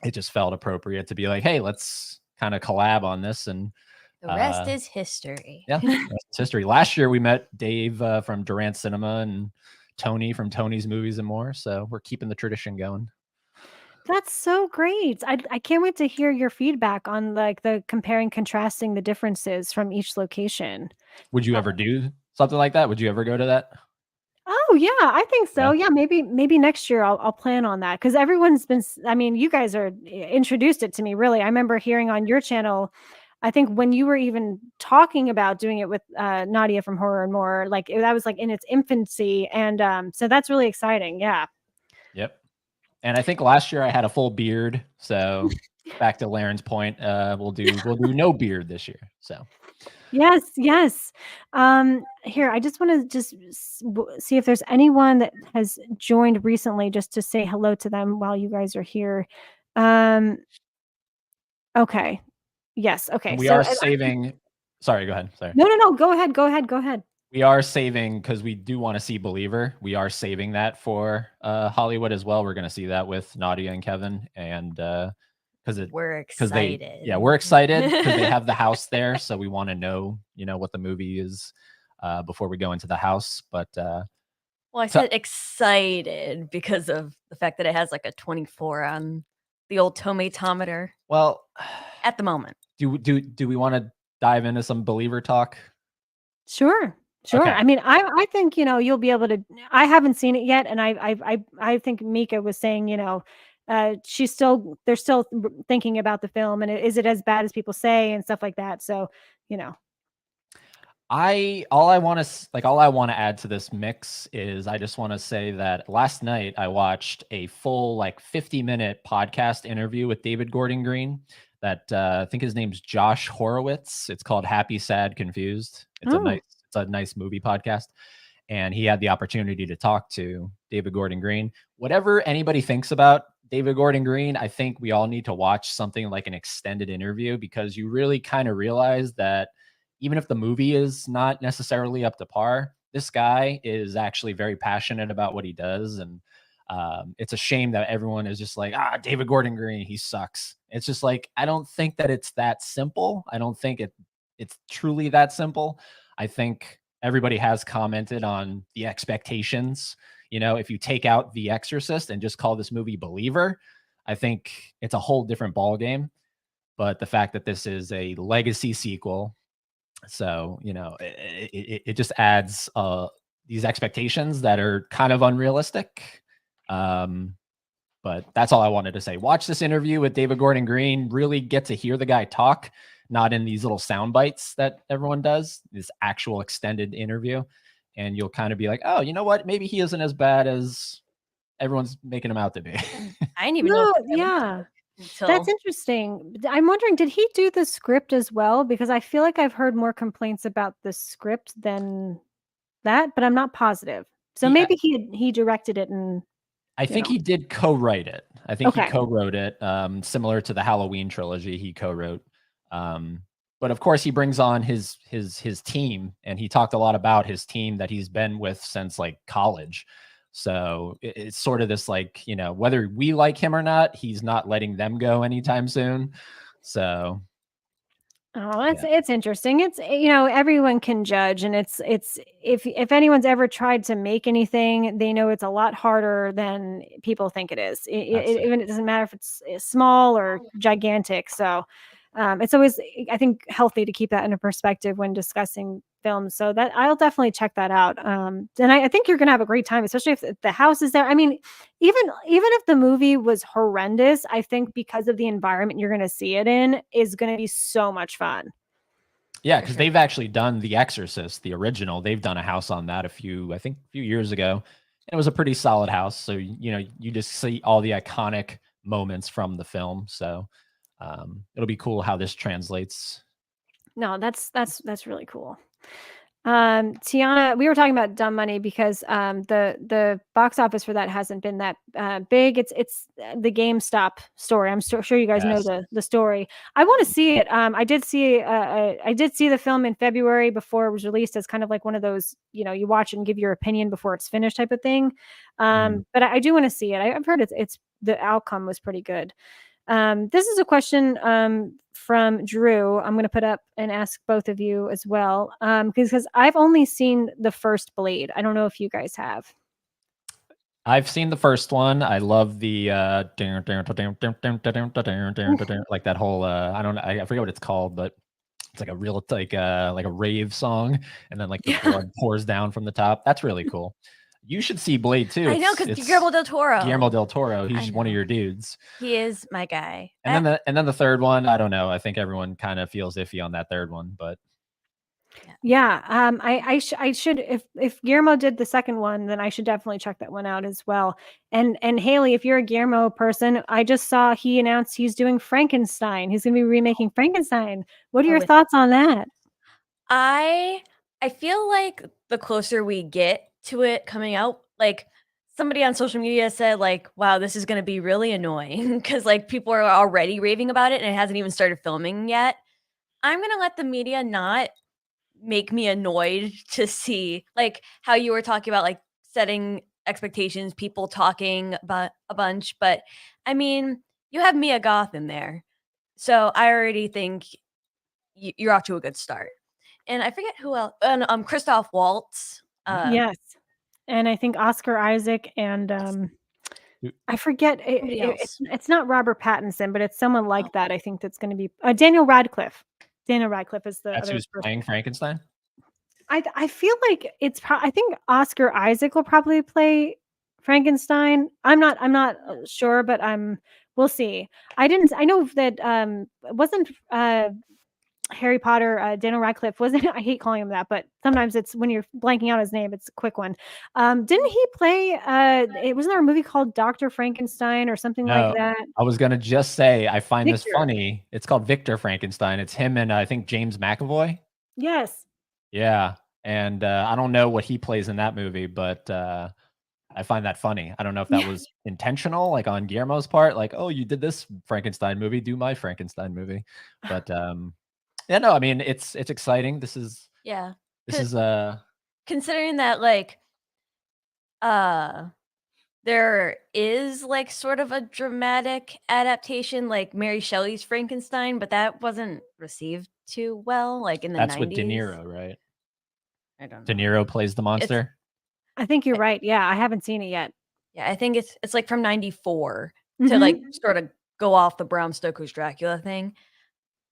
it just felt appropriate to be like, hey, let's kind of collab on this. And The rest is history. yeah, it's history. Last year we met Dave from Durant Cinema and Tony from Tony's Movies and More. So we're keeping the tradition going. That's so great. I can't wait to hear your feedback on like the comparing, contrasting the differences from each location. Would you ever do something like that? Would you ever go to that? Oh yeah, I think so. Yeah, maybe next year I'll plan on that because everyone's been. I mean, you guys are introduced it to me. Really, I remember hearing on your channel. I think when you were even talking about doing it with Nadia from Horror and More, like that was like in its infancy, and so that's really exciting. Yeah. Yep. And I think last year I had a full beard. So back to Laren's point, we'll do no beard this year. So. Yes. Here, I just want to see if there's anyone that has joined recently, just to say hello to them while you guys are here. Okay. Yes. Okay. And we are saving. Sorry, go ahead. Sorry. No. Go ahead. We are saving because we do want to see Believer. We are saving that for Hollywood as well. We're going to see that with Nadia and Kevin, and we're excited. We're excited because they have the house there, so we want to know, what the movie is before we go into the house. But well, I said excited because of the fact that it has like a 24 on the old tomatometer. Well, at the moment, do we want to dive into some Believer talk? Sure. Okay. I mean, I think you'll be able to. I haven't seen it yet, and I think Mika was saying they're still thinking about the film, and is it as bad as people say and stuff like that. So all I want to add to this mix is I just want to say that last night I watched a full 50-minute podcast interview with David Gordon Green that I think his name's Josh Horowitz. It's called Happy, Sad, Confused. It's a nice movie podcast. And he had the opportunity to talk to David Gordon Green. Whatever anybody thinks about David Gordon Green, I think we all need to watch something like an extended interview because you really kind of realize that even if the movie is not necessarily up to par, this guy is actually very passionate about what he does, and it's a shame that everyone is just like, David Gordon Green, he sucks. It's just like, I don't think that it's that simple. I don't think it's truly that simple. I think everybody has commented on the expectations. If you take out The Exorcist and just call this movie Believer, I think it's a whole different ballgame. But the fact that this is a legacy sequel, so it just adds these expectations that are kind of unrealistic. But that's all I wanted to say. Watch this interview with David Gordon Green. Really get to hear the guy talk, not in these little sound bites that everyone does. This actual extended interview, and you'll kind of be like, oh, you know what? Maybe he isn't as bad as everyone's making him out to be. I didn't even know No, what that yeah. until That's interesting. I'm wondering, did he do the script as well? Because I feel like I've heard more complaints about the script than that, but I'm not positive. So Yeah. maybe he directed it and I think he did co-write it. I think he Okay. co-wrote it, similar to the Halloween trilogy. He co-wrote, but of course he brings on his team, and he talked a lot about his team that he's been with since like college. So it's sort of this like, whether we like him or not, he's not letting them go anytime soon. So Oh, it's interesting. It's everyone can judge, and it's if anyone's ever tried to make anything, they know it's a lot harder than people think it is. That's it. Even it doesn't matter if it's small or gigantic. So it's always, I think, healthy to keep that into perspective when discussing films. So that I'll definitely check that out. And I think you're gonna have a great time, especially if the house is there. I mean, even if the movie was horrendous, I think because of the environment you're gonna see it in is gonna be so much fun. Yeah, because they've actually done The Exorcist, the original. They've done a house on that a few years ago, and it was a pretty solid house. So you just see all the iconic moments from the film. So it'll be cool how this translates. No, that's really cool. Tiana, we were talking about Dumb Money because the box office for that hasn't been that big. It's the GameStop story. I'm sure you guys know Yes. the story. I want to see it. I did see the film in February before it was released as kind of like one of those, you watch it and give your opinion before it's finished type of thing. But I do want to see it. I've heard it's the outcome was pretty good. This is a question from Drew. I'm going to put up and ask both of you as well, because I've only seen the first Blade. I don't know if you guys have. I've seen the first one. I love the like that whole I forget what it's called, but it's like a real like a rave song, and then like the blood pours down from the top. That's really cool. You should see Blade too. I know, because Guillermo del Toro. Guillermo del Toro. He's one of your dudes. He is my guy. And then the third one, I don't know. I think everyone kind of feels iffy on that third one, but yeah. I should, if Guillermo did the second one, then I should definitely check that one out as well. And Haley, if you're a Guillermo person, I just saw he announced he's doing Frankenstein. He's going to be remaking Frankenstein. What are your thoughts on that? I feel like the closer we get to it coming out, like somebody on social media said, like, wow, this is going to be really annoying because like people are already raving about it and it hasn't even started filming yet. I'm going to let the media not make me annoyed to see like how you were talking about like setting expectations, people talking about a bunch. But I mean, you have Mia Goth in there. So I already think you're off to a good start. And I forget who else. Christoph Waltz. Yes, and I think Oscar Isaac and I forget. It's not Robert Pattinson, but it's someone like that. I think that's going to be Daniel Radcliffe. Daniel Radcliffe is the that's other who's playing Frankenstein. I feel like it's. I think Oscar Isaac will probably play Frankenstein. I'm not sure, but we'll see. I know that it wasn't Harry Potter, Daniel Radcliffe wasn't. I hate calling him that, but sometimes it's when you're blanking out his name, it's a quick one. Didn't he play? It wasn't there a movie called Dr. Frankenstein or something like that? I was gonna just say I find this funny. It's called Victor Frankenstein. It's him and I think James McAvoy. Yes. Yeah, and I don't know what he plays in that movie, but I find that funny. I don't know if that was intentional, like on Guillermo's part, like, oh, you did this Frankenstein movie, do my Frankenstein movie. But yeah, no, I mean it's exciting. This is considering that like there is like sort of a dramatic adaptation like Mary Shelley's Frankenstein, but that wasn't received too well like in the That's 90s. with De Niro, right? I don't De know. Niro plays the monster. I think you're right. Yeah, I haven't seen it yet. Yeah, I think it's like from 94 to Mhm. like sort of go off the Bram Stoker's Dracula thing.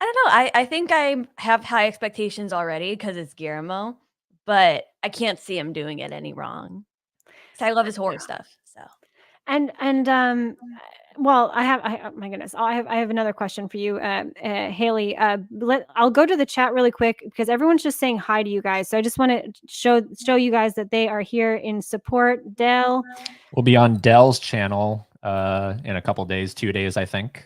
I don't know. I think I have high expectations already because it's Guillermo, but I can't see him doing it any wrong. 'Cause I love his horror stuff. So And well, oh my goodness, I have another question for you, Haley. I'll go to the chat really quick because everyone's just saying hi to you guys. So I just want to show you guys that they are here in support. Dell, We'll be on Dell's channel in a couple days, 2 days, I think,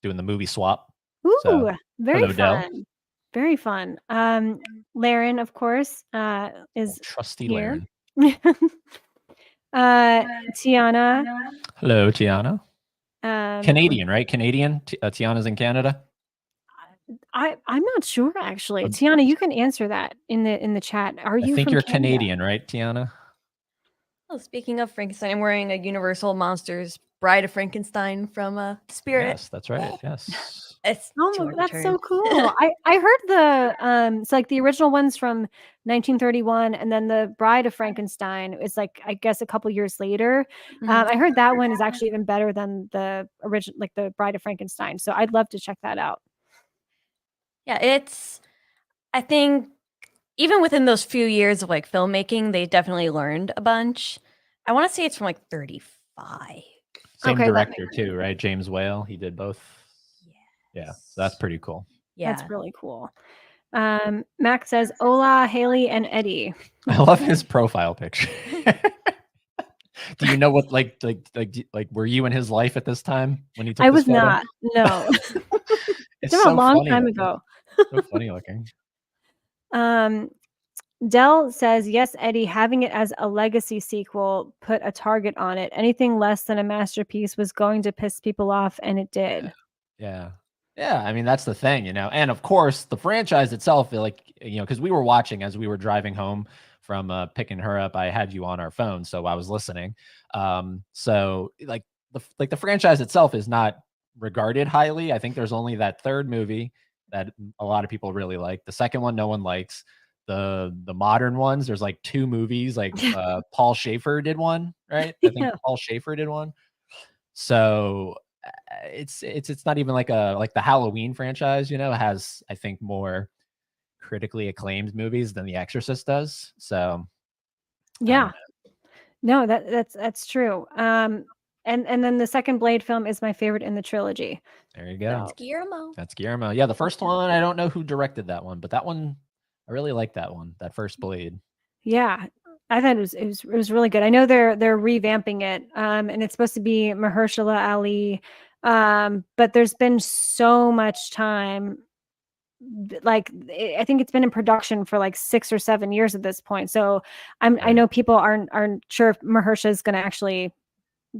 doing the movie swap. ooh, So, very hello, Dell. fun, very fun. Laren, of course, is Trusty here. Laren. Tiana, Hello, Tiana. um, Canadian, right? Canadian. Tiana's in Canada. I'm not sure actually. Um, Tiana, you can answer that in the chat. Are I you think from you're Canada? Canadian, right, Tiana? oh, speaking of Frankenstein, I'm wearing a Universal Monsters Bride of Frankenstein from Spirit. Yes, that's right. Yes. It's Oh, that's so cool. I heard it's like the original ones from 1931, and then the Bride of Frankenstein is like I guess a couple years later. I heard that one is actually even better than the original, like the Bride of Frankenstein. So I'd love to check that out. Yeah, I think even within those few years of like filmmaking, they definitely learned a bunch. I want to say it's from like 35. Same Okay, that director makes too, right? James Whale. He did both. Yeah, so that's pretty cool. Yeah. That's really cool. Max says, "Hola, Haley and Eddie." I love his profile picture. Do you know what like were you in his life at this time when he took I this was photo? not. No, It's it's so a long funny time looking. ago. So funny looking. Dell says, yes, Eddie, having it as a legacy sequel put a target on it. Anything less than a masterpiece was going to piss people off, and it did. Yeah. Yeah. I mean, that's the thing, you know. And of course, the franchise itself, like, you know, because we were watching as we were driving home from picking her up. I had you on our phone, so I was listening. So like the franchise itself is not regarded highly. I think there's only that third movie that a lot of people really like. The second one, no one likes. The modern ones, there's like 2 movies. Like Paul Schaefer did one, right? I think Yeah. Paul Schaefer did one. So it's not even like the Halloween franchise, you know, has I think more critically acclaimed movies than The Exorcist does. So Yeah. No, that's true. And then the second Blade film is my favorite in the trilogy. there you go. So, Guillermo. That's Guillermo. Yeah, the first one, I don't know who directed that one, but that one, I really like that one. That first Blade. yeah, I thought it was really good. I know they're revamping it, and it's supposed to be Mahershala Ali, but there's been so much time. Like I think it's been in production for like 6 or 7 years at this point. So I know people aren't sure if Mahershala is going to actually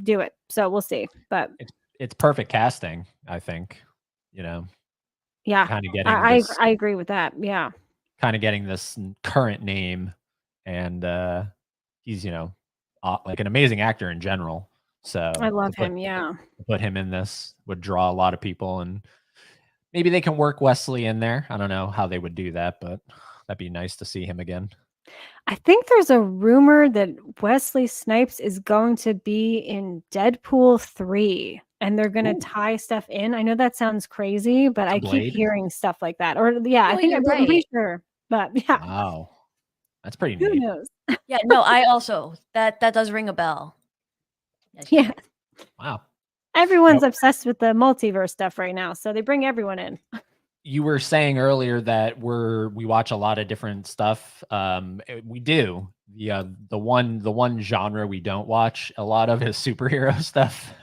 do it. So we'll see. But It's perfect casting, I think. You know, yeah, kind of getting I this, agree with that. Yeah, kind of getting this current name, and he's, you know, like an amazing actor in general. So I love to him. Yeah. put him in this would draw a lot of people, and maybe they can work Wesley in there. I don't know how they would do that, but that'd be nice to see him again. I think there's a rumor that Wesley Snipes is going to be in Deadpool 3 and they're going to tie stuff in. I know that sounds crazy, but I keep Blade? hearing stuff like that. Or yeah, I No, think you're I'm pretty right. sure. But yeah, Wow. That's pretty who neat. knows? Yeah, no, I also that does ring a bell. Yes, you're Yeah. right. Wow. Everyone's obsessed with the multiverse stuff right now, so they bring everyone in. You were saying earlier that we watch a lot of different stuff. We do. The one genre we don't watch a lot of is superhero stuff.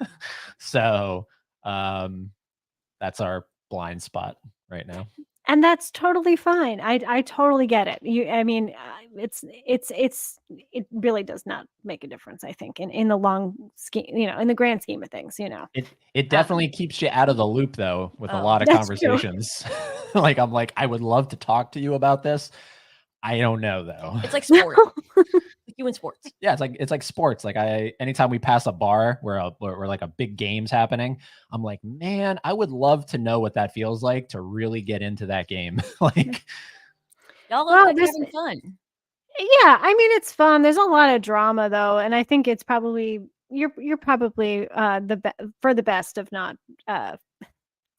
So that's our blind spot right now. And that's totally fine. I totally get it. I mean, it really does not make a difference, I think, in the long scheme, you know, in the grand scheme of things, you know. It definitely keeps you out of the loop though, with a Oh, lot of that's true. conversations. Like I'm like, I would love to talk to you about this. I don't know though. It's like sports. Like you in sports. Yeah, it's like sports. Like anytime we pass a bar where like a big game's happening, I'm like, man, I would love to know what that feels like to really get into that game. Like, Y'all look Well, like there's- having fun. Yeah, I mean it's fun. There's a lot of drama though, and I think it's probably you're probably for the best of not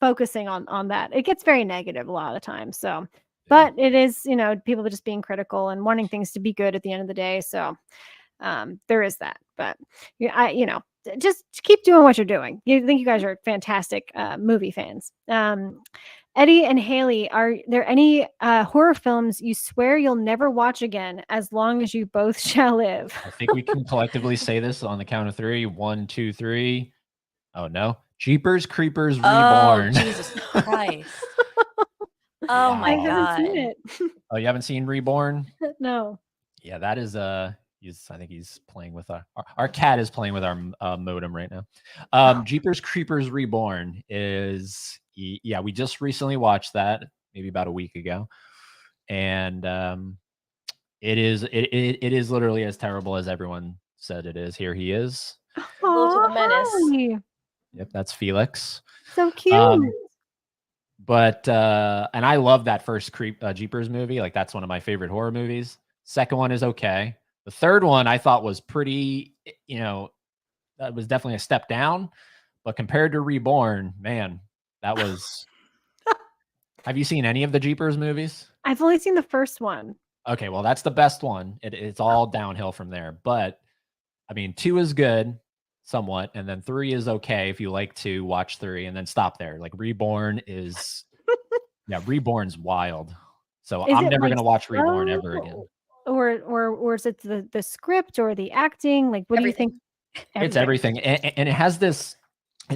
focusing on that. It gets very negative a lot of times. So, but it is, people just being critical and wanting things to be good at the end of the day. So, there is that. But yeah, just keep doing what you're doing. You think you guys are fantastic movie fans. Eddie and Haley, are there any horror films you swear you'll never watch again as long as you both shall live? I think we can collectively say this on the count of 3. 1, 2, 3. Oh no. Jeepers Creepers Reborn. Oh, Jesus Christ. Oh my I haven't seen God. it. Oh, you haven't seen Reborn? No. Yeah, that is I think he's playing with our cat is playing with our modem right now. Jeepers Creepers Reborn is we just recently watched that maybe about a week ago, and it is literally as terrible as everyone said it is. Here he is. Little to the menace. Hi. Yep, that's Felix. So cute. But and I love that first Jeepers movie. Like that's one of my favorite horror movies. Second one is okay. The third one I thought was pretty, that was definitely a step down. But compared to Reborn, man, that was. Have you seen any of the Jeepers movies? I've only seen the first one. Okay, well, that's the best one. It's all downhill from there. But I mean, 2 is good, somewhat, and then 3 is okay if you like to watch 3 and then stop there. Like Reborn is, Reborn's wild. So Is I'm it, never like, gonna watch Reborn slow? ever again. Or is it the script or the acting? Like, what Everything. do you think? It's everything, and it has this. I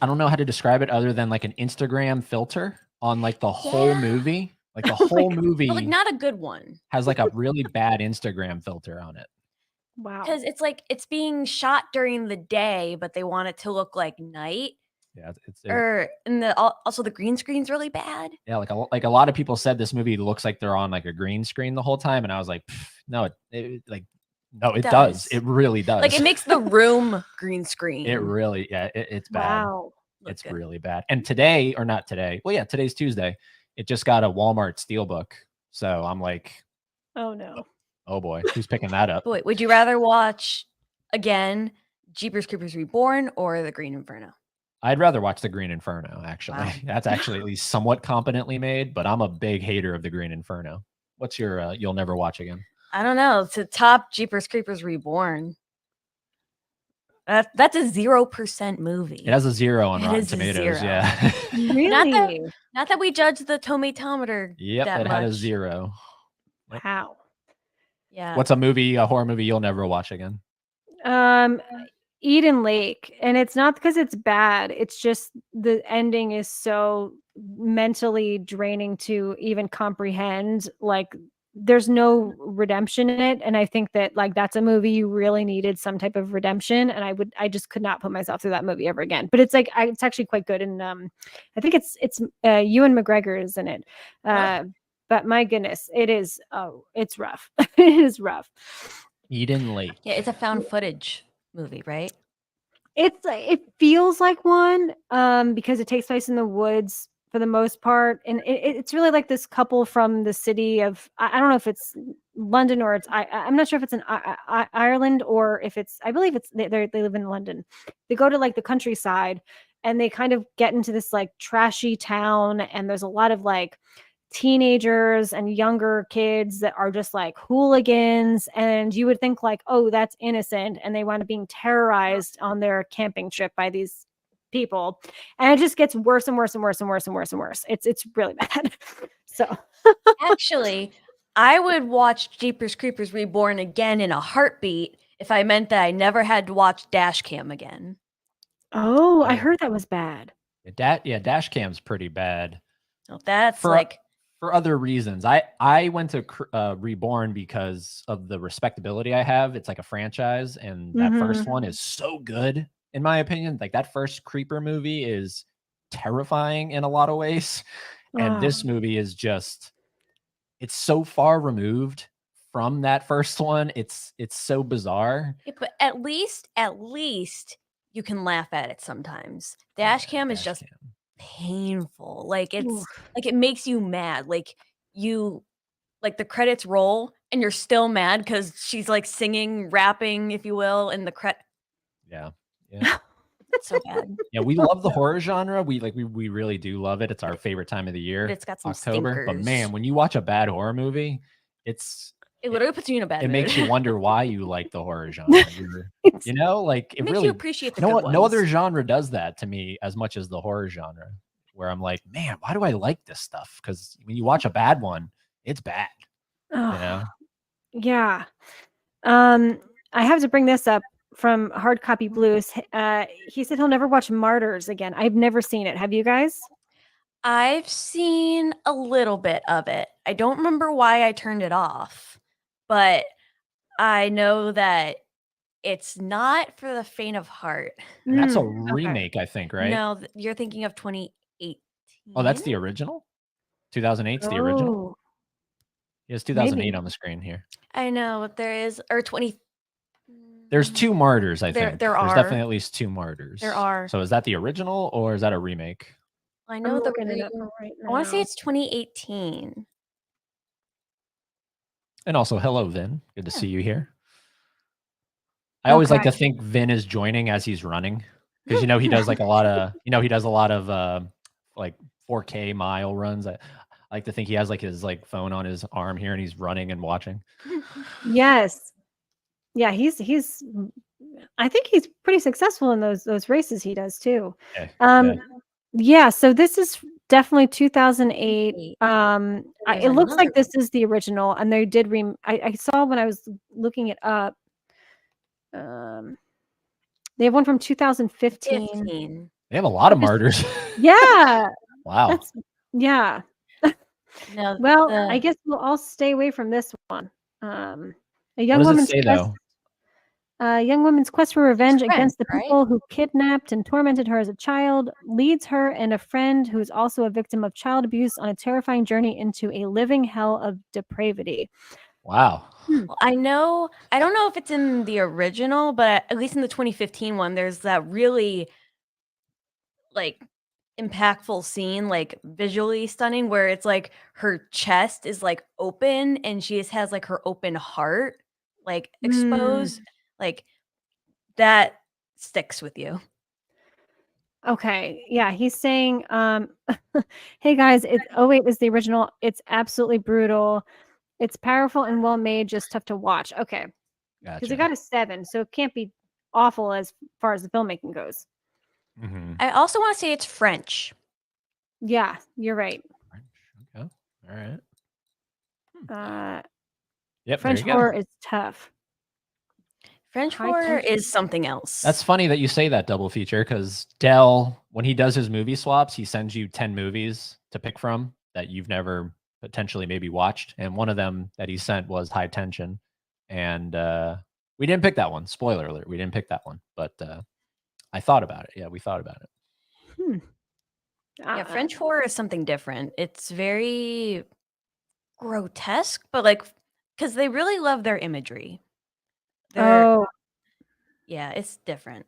don't know how to describe it other than like an Instagram filter on like the whole movie. Like the whole movie But like not a good one. has like a really bad Instagram filter on it. Wow. Because it's like it's being shot during the day, but they want it to look like night. Yeah, Also the green screen's really bad. Yeah, like a lot of people said this movie looks like they're on like a green screen the whole time, and I was like, no, it does. It really does. Like it makes the room green screen. It really, it's bad. Wow. It's really bad. And today, or not today, well, yeah, today's Tuesday. It just got a Walmart Steelbook, so I'm like, Oh no. oh boy, who's picking that up? But wait, would you rather watch again Jeepers Creepers Reborn or The Green Inferno? I'd rather watch The Green Inferno, actually. Wow. That's actually at least somewhat competently made, but I'm a big hater of The Green Inferno. What's your you'll never watch again? I don't know. To top Jeepers Creepers Reborn. That's a 0% movie. It has a 0 on It Rotten is a Tomatoes. 0. Yeah. Really? Not that we judge the tomatometer. Yep, that it had a much. 0. Wow. Yeah. What's a horror movie you'll never watch again? Eden Lake, and it's not because it's bad. It's just the ending is so mentally draining to even comprehend. Like there's no redemption in it, and I think that like that's a movie you really needed some type of redemption, and I just could not put myself through that movie ever again. But it's like it's actually quite good, and I think it's Ewan McGregor is in it. But my goodness, it's rough. It is rough. Eden Lake. Yeah, it's a found footage movie, right? It feels like one because it takes place in the woods for the most part, and it's really like this couple from the city of I don't know if it's London or I'm not sure if it's in Ireland or if it's I believe it's they live in London. They go to like the countryside and they kind of get into this like trashy town, and there's a lot of like teenagers and younger kids that are just like hooligans, and you would think like, oh, that's innocent, and they wind up being terrorized on their camping trip by these people, and it just gets worse and worse and worse and worse and worse and worse. It's really bad. So Actually, I would watch Jeepers Creepers Reborn again in a heartbeat if I meant that I never had to watch Dash Cam again. oh, I heard that was bad. Dash Cam's pretty bad. So that's for other reasons. I went to Reborn because of the respectability I have. It's like a franchise, and that first one is so good in my opinion. Like that first Creeper movie is terrifying in a lot of ways, and this movie is just it's so far removed from that first one. It's so bizarre. Yeah, but at least you can laugh at it sometimes. Dash cam is just painful. Like it makes you mad. Like the credits roll and you're still mad because she's like singing, rapping, if you will, in the Yeah. It's so bad. Yeah, we love the horror genre. We really do love it. It's our favorite time of the year. But it's got some October. But stinkers. man, when you watch a bad horror movie, it literally puts you in a bad mood. It makes you wonder why you like the horror genre. You know, like it makes really you appreciate the no good no ones. other genre does that to me as much as the horror genre, where I'm like, man, why do I like this stuff? Because when you watch a bad one, it's bad. Oh, You know? Yeah. I have to bring this up from Hard Copy Blues. He said he'll never watch Martyrs again. I've never seen it. Have you guys? I've seen a little bit of it. I don't remember why I turned it off, but I know that it's not for the faint of heart. And that's a Okay. remake, I think, right? No, you're thinking of 2018. Oh, that's the original? 2008's the original? Oh, He has 2008 maybe. on the screen here. I know, but there is, or 20. There's two Martyrs, I think. There There's are. definitely at least two Martyrs. There are. So is that the original or is that a remake? I I'm know the looking it up right I want to say now. it's 2018. And also, hello, Vin. Good to see you here. I always like to think Vin is joining as he's running, because he does like a lot of like 4K mile runs. I like to think he has like his like phone on his arm here and he's running and watching. Yes. Yeah, he's I think he's pretty successful in those races he does too. Yeah, so this is definitely 2008. It looks like this is the original, and they did I saw when I was looking it up. They have one from 2015. They have a lot of Martyrs. Yeah. Wow. Yeah. No, well, I guess we'll all stay away from this one. A young what does woman's it say, quest, young woman's quest for revenge against the right? people who kidnapped and tormented her as a child leads her and a friend who is also a victim of child abuse on a terrifying journey into a living hell of depravity. Wow. Well, I don't know if it's in the original, but at least in the 2015 one, there's that really like impactful scene, like visually stunning, where it's like her chest is like open and she just has like her open heart like exposed. Like that sticks with you. Okay. Yeah, he's saying, hey guys, wait, is the original. It's absolutely brutal. It's powerful and well made, just tough to watch. Okay. Because it got a 7, so it can't be awful as far as the filmmaking goes. Mm-hmm. I also want to say it's French. Yeah, you're right. Okay. All right. Yep, French horror is tough. French horror is something else. That's funny that you say that, double feature, because Dell, when he does his movie swaps, he sends you 10 movies to pick from that you've never potentially maybe watched. And one of them that he sent was High Tension. And we didn't pick that one. Spoiler alert. We didn't pick that one. But I thought about it. Yeah, we thought about it. Yeah, French horror is something different. It's very grotesque, but like, because they really love their imagery. Yeah, it's different.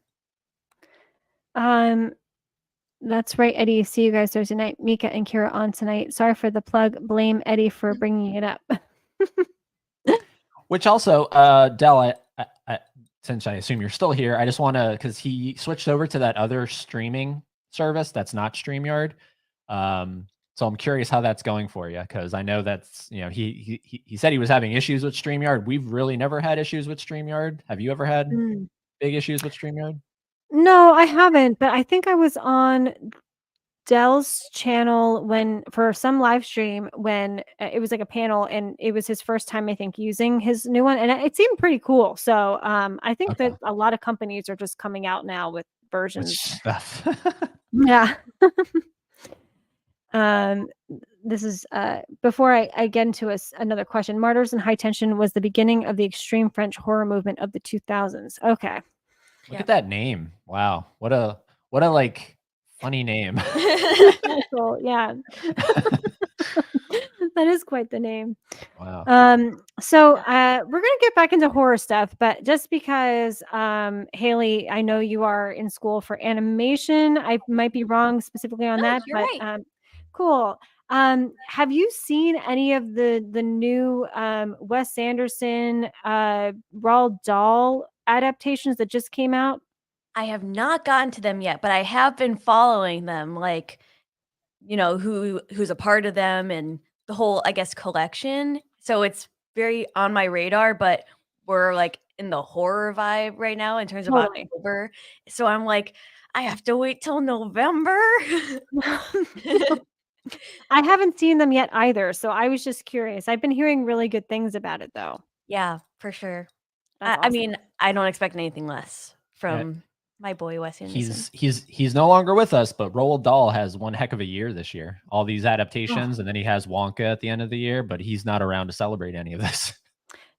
That's right, Eddie. See you guys Thursday night. Mika and Kira on tonight. Sorry for the plug. Blame Eddie for bringing it up. Which also, Dell, I since I assume you're still here, I just want to, because he switched over to that other streaming service that's not StreamYard. So I'm curious how that's going for you, because I know that's, he said he was having issues with StreamYard. We've really never had issues with StreamYard. Have you ever had big issues with StreamYard? No, I haven't, but I think I was on Dell's channel for some live stream when it was like a panel, and it was his first time, I think, using his new one, and it seemed pretty cool. So I think that a lot of companies are just coming out now with versions. Stuff. Yeah. This is before I get into another question. Martyrs and High Tension was the beginning of the extreme French horror movement of the 2000s. Okay. Look at that name. Wow. What a like funny name. Cool. Yeah. That is quite the name. Wow. So we're gonna get back into horror stuff, but just because Haley, I know you are in school for animation. I might be wrong specifically on No, that, you're but right. cool. Have you seen any of the new Wes Anderson Roald Dahl adaptations that just came out? I have not gotten to them yet, but I have been following them, like, who's a part of them and the whole, I guess, collection. So it's very on my radar, but we're like in the horror vibe right now in terms of Totally. October. So I'm like, I have to wait till November. I haven't seen them yet either, so I was just curious. I've been hearing really good things about it though. Yeah, for sure. That's I awesome. mean, I don't expect anything less Yeah. from my boy Wes Anderson. He's no longer with us, but Roald Dahl has one heck of a year this year. All these adaptations, and then he has Wonka at the end of the year, but he's not around to celebrate any of this.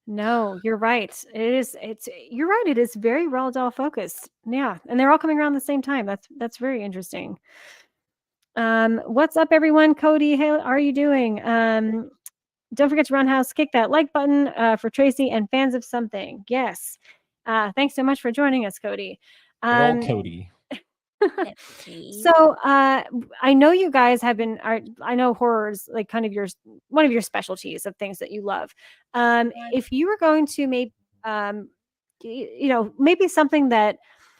No, you're right. You're right. It is very Roald Dahl focused. Yeah, and they're all coming around the same time. That's very interesting. What's up, everyone? Cody, how are you doing? Don't forget to roundhouse kick that like button for Tracy and fans of something. Yes. Thanks so much for joining us, Cody. Good old Cody. So I know you guys have been I know horror's like kind of one of your specialties of things that you love. If you were going to maybe maybe something that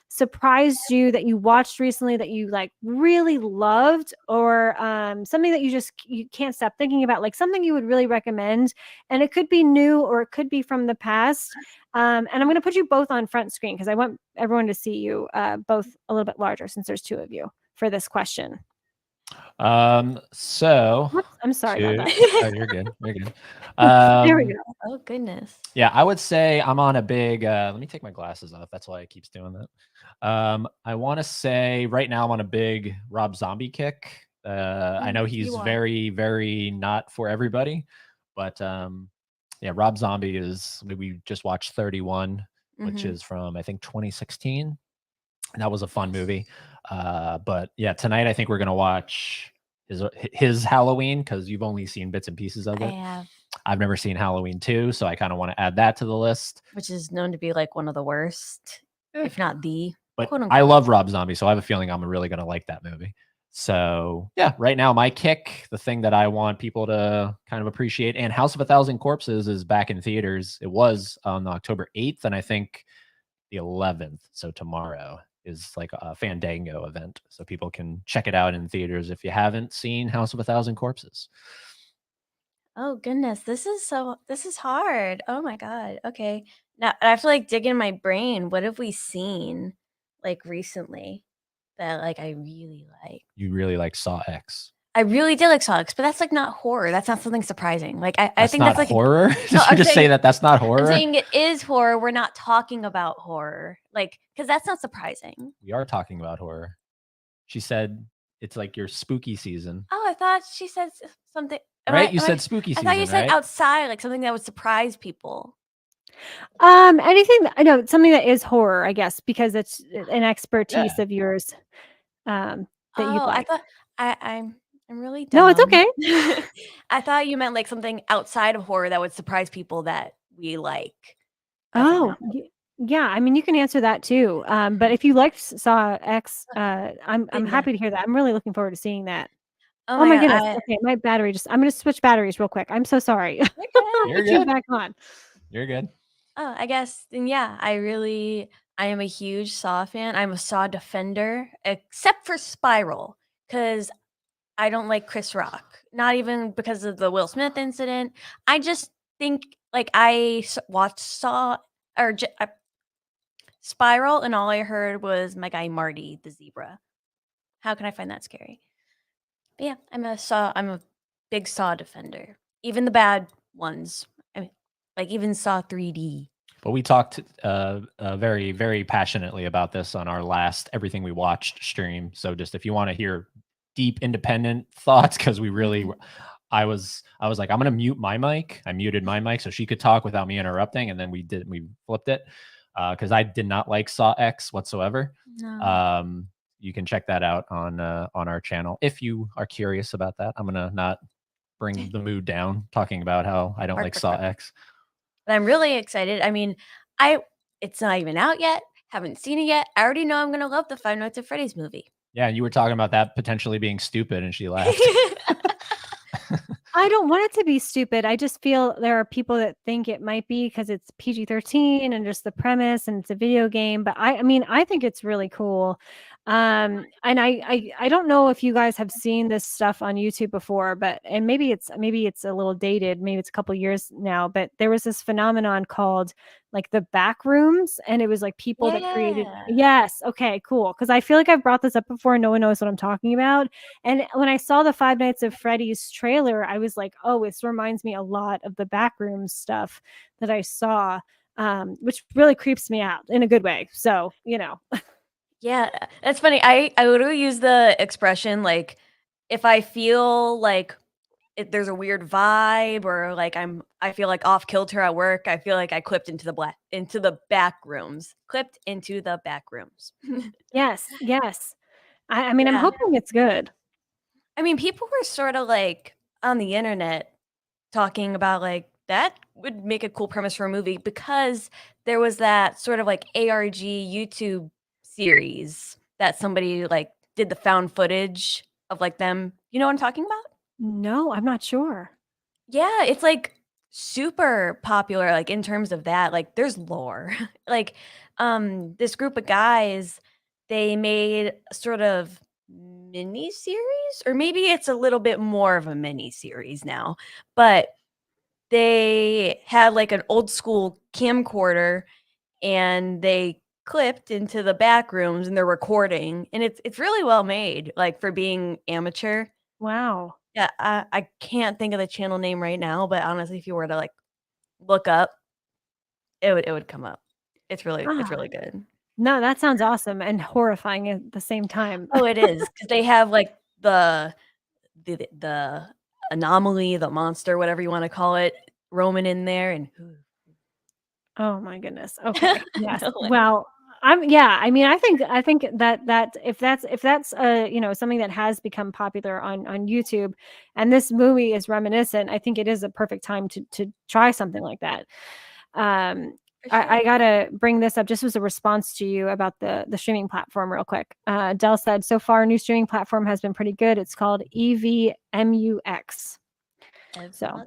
surprised you that you watched recently that you like really loved, or something that you can't stop thinking about, like something you would really recommend, and it could be new or it could be from the past. And I'm going to put you both on front screen because I want everyone to see you both a little bit larger since there's two of you for this question. So Whoops, I'm sorry about that. Oh, you're good. You're good. There we go. Oh goodness. Yeah, I would say I'm on a big let me take my glasses off. That's why it keeps doing that. I want to say right now I'm on a big Rob Zombie kick. I know he's you are. very, very not for everybody, but yeah, Rob Zombie we just watched 31, which Mhm. is from I think 2016. And that was a fun movie. But yeah, tonight I think we're gonna watch his Halloween because you've only seen bits and pieces of I it. have, I've never seen Halloween 2, so I kind of want to add that to the list. which is known to be like one of the worst, if not the. But Quote I unquote. love Rob Zombie, so I have a feeling I'm really going to like that movie. So yeah, right now my kick, the thing that I want people to kind of appreciate, and House of a Thousand Corpses is back in theaters. It was on October 8th, and I think the 11th. So tomorrow is like a Fandango event, so people can check it out in theaters if you haven't seen House of a Thousand Corpses. Oh goodness, this is hard. Oh my god. Okay. Now I have to like dig in my brain. What have we seen like recently that like I really like? You really like Saw X. I really did like Sonics, but that's like not horror. That's not something surprising. Like I That's think not that's like horror. Did No, you I'm just say saying- that that's not horror? I'm saying it is horror. We're not talking about horror. Like, because that's not surprising. We are talking about horror. She said it's like your spooky season, Oh, I thought she said something. right? You said spooky I season, thought you said right? outside, like something that would surprise people. Anything I know, something that is horror, I guess, because it's an expertise Yeah. of yours that you'd Oh, I like. thought I'm really dumb. No, it's okay. I thought you meant like something outside of horror that would surprise people that we like. That's like Oh, not horror. yeah. I mean, you can answer that too. But if you liked Saw X, I'm Yeah. happy to hear that. I'm really looking forward to seeing that. Oh Oh my my goodness. god. Okay, my battery I'm gonna switch batteries real quick. I'm so sorry. I'll You're put you good. back on. You're good. Oh, I guess then yeah, I am a huge Saw fan. I'm a Saw defender, except for Spiral, because I don't like Chris Rock. Not even because of the Will Smith incident. I just think like watched Saw or Spiral, and all I heard was my guy Marty the zebra. How can I find that scary? But yeah, I'm a big Saw defender. Even the bad ones. I mean, like even Saw 3D. But we talked very, very passionately about this on our last Everything We Watched stream. So just if you want to hear deep independent thoughts, because we really, I was like, I'm gonna mute my mic. I muted my mic so she could talk without me interrupting, and then we flipped it because I did not like Saw X whatsoever. No. You can check that out on our channel if you are curious about that. I'm gonna not bring the mood down, talking about how I don't like Saw X. But I'm really excited. I mean, it's not even out yet. Haven't seen it yet. I already know I'm gonna love the Five Nights at Freddy's movie. Yeah, you were talking about that potentially being stupid, and she laughed. I don't want it to be stupid. I just feel there are people that think it might be because it's PG-13 and just the premise and it's a video game. But I mean, I think it's really cool. And I don't know if you guys have seen this stuff on YouTube before, but and maybe it's a little dated, maybe it's a couple years now, but there was this phenomenon called like the back rooms, and it was like people that created. Yes, okay, cool. Because I feel like I've brought this up before and no one knows what I'm talking about. And when I saw the Five Nights at Freddy's trailer, I was like, oh, this reminds me a lot of the backrooms stuff that I saw, which really creeps me out in a good way. So, Yeah, that's funny. I literally use the expression like if I feel like there's a weird vibe or like I feel like off kilter at work, I feel like I clipped into the back rooms. Clipped into the back rooms. yes. I mean, I'm Yeah. hoping it's good. I mean, people were sort of like on the internet talking about like that would make a cool premise for a movie because there was that sort of like ARG YouTube series that somebody like did the found footage of like them. You know what I'm talking about? No, I'm not sure. Yeah, it's like super popular like in terms of that. Like there's lore. Like this group of guys, they made a sort of mini series or maybe it's a little bit more of a mini series now. But they had like an old school camcorder and they clipped into the back rooms and they're recording and it's really well made like for being amateur. Wow. Yeah, I can't think of the channel name right now, but honestly, if you were to like look up, it would come up. It's really good. No, that sounds awesome and horrifying at the same time. Oh, it is because they have like the anomaly, the monster, whatever you want to call it, roaming in there, and Oh my goodness. Okay. Yes. No way. Well, I mean, I think that if that's something that has become popular on YouTube, and this movie is reminiscent, I think it is a perfect time to try something like that. For I sure. gotta bring this up just as a response to you about the streaming platform real quick. Dell said, so far, new streaming platform has been pretty good. It's called EVMUX. So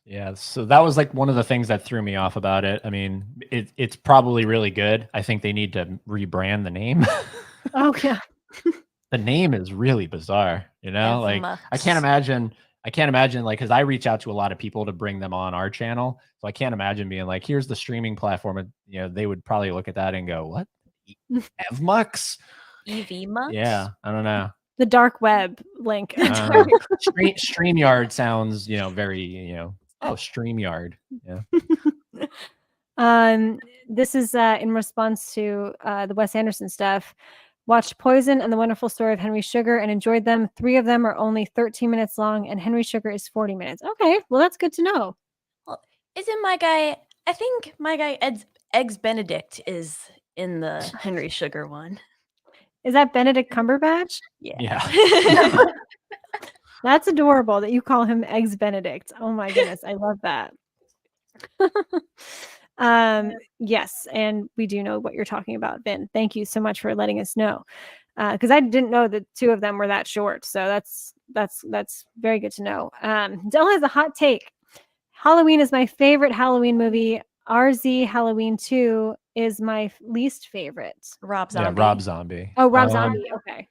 Yeah, so that was like one of the things that threw me off about it. I mean, it's probably really good. I think they need to rebrand the name. oh yeah. The name is really bizarre, like Evmux. I can't imagine like because I reach out to a lot of people to bring them on our channel. So I can't imagine being like, here's the streaming platform. And they would probably look at that and go, what? Evmux? EVMux? Yeah, I don't know. The dark web link. StreamYard sounds, very, oh, StreamYard. Yeah. This is in response to the Wes Anderson stuff. Watched Poison and The Wonderful Story of Henry Sugar and enjoyed them. 3 of them are only 13 minutes long, and Henry Sugar is 40 minutes. Okay, well, that's good to know. Well, isn't my guy? I think my guy Eggs Benedict is in the Henry Sugar one. Is that Benedict Cumberbatch? Yeah. That's adorable that you call him Eggs Benedict. Oh my goodness, I love that. Yes, and we do know what you're talking about, Vin. Thank you so much for letting us know. Because I didn't know that 2 of them were that short. So that's very good to know. Dell has a hot take. Halloween is my favorite Halloween movie. RZ Halloween 2 is my least favorite. Rob Zombie. Yeah, Rob Zombie. Oh, Rob Zombie. Okay.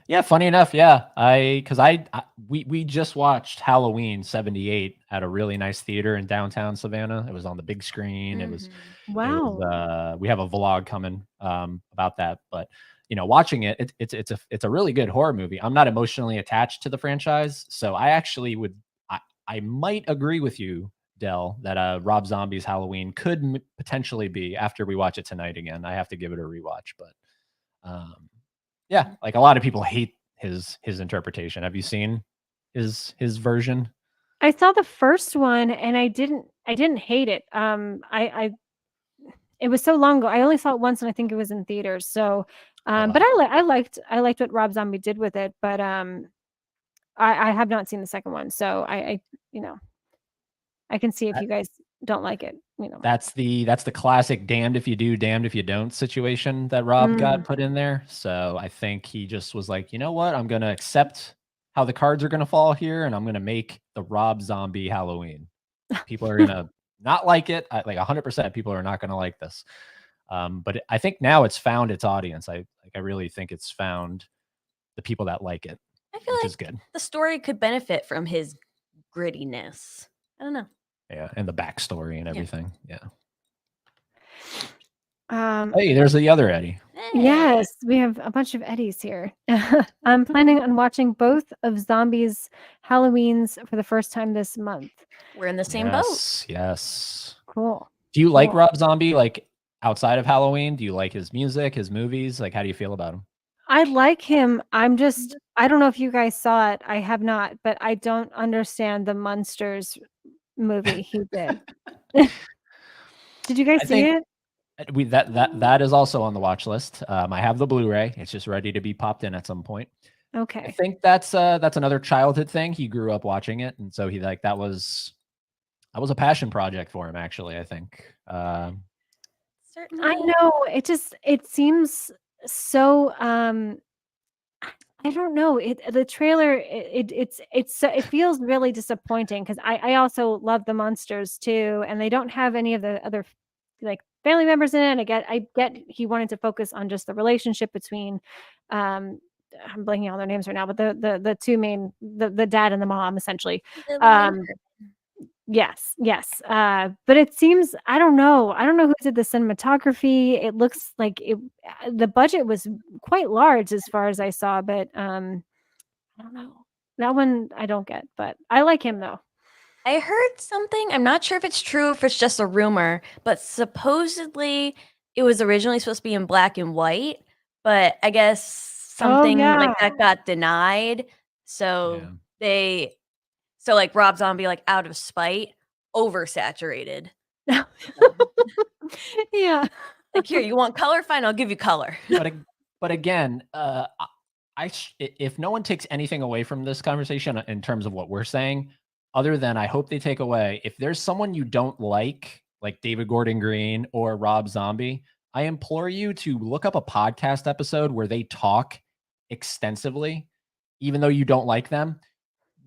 Yeah, funny enough, yeah. We just watched Halloween 78 at a really nice theater in downtown Savannah. It was on the big screen. It was wow. We have a vlog coming about that, but watching it's a really good horror movie. I'm not emotionally attached to the franchise, so I actually I might agree with you, Dell, that Rob Zombie's Halloween could potentially be, after we watch it tonight again. I have to give it a rewatch, but yeah, like a lot of people hate his interpretation. Have you seen his version? I saw the first one and I didn't hate it. I it was so long ago. I only saw it once and I think it was in theaters. So but I liked what Rob Zombie did with it, but I have not seen the second one, so I you know, I can see if you guys don't like it, you know. That's the classic damned if you do, damned if you don't situation that Rob got put in there. So I think he just was like, you know what? I'm gonna accept how the cards are gonna fall here, and I'm gonna make the Rob Zombie Halloween. People are gonna not like it. Like 100% people are not gonna like this. But I think now it's found its audience. I really think it's found the people that like it, I feel which like is good. the story could benefit from his grittiness. I don't know. Yeah, and the backstory and everything. Yeah. Um, Hey, there's the other Eddie. Hey, yes, we have a bunch of Eddies here. I'm planning on watching both of Zombies Halloweens for the first time this month. we're in the same boat. Yes, yes. Cool. Do you like Cool. Rob Zombie? Like outside of Halloween, do you like his music, his movies? Like, how do you feel about him? I like him. I'm just, I don't know if you guys saw it. I have not, but I don't understand the Munsters movie he did. Did you guys I see think it? that is also on the watch list. I have the Blu-ray. It's just ready to be popped in at some point. I Okay. think that's another childhood thing. He grew up watching it, and so he like that was a passion project for him. Actually, I think. Certainly. I know. It seems so I don't know. The trailer it feels really disappointing because I also love the monsters too, and they don't have any of the other like family members in it. I get he wanted to focus on just the relationship between I'm blanking on their names right now, but the two main the dad and the mom essentially. Yes, yes. But it seems I don't know. I don't know who did the cinematography. It looks like the budget was quite large as far as I saw, but I don't know. That one I don't get, but I like him though. I heard something. I'm not sure if it's true, if it's just a rumor, but supposedly it was originally supposed to be in black and white, but I guess something like yeah. that got denied. So Yeah. like Rob Zombie, like out of spite, oversaturated. Yeah. Like, here, you want color? Fine, I'll give you color. But again, if no one takes anything away from this conversation in terms of what we're saying, other than I hope they take away, if there's someone you don't like David Gordon Green or Rob Zombie, I implore you to look up a podcast episode where they talk extensively, even though you don't like them.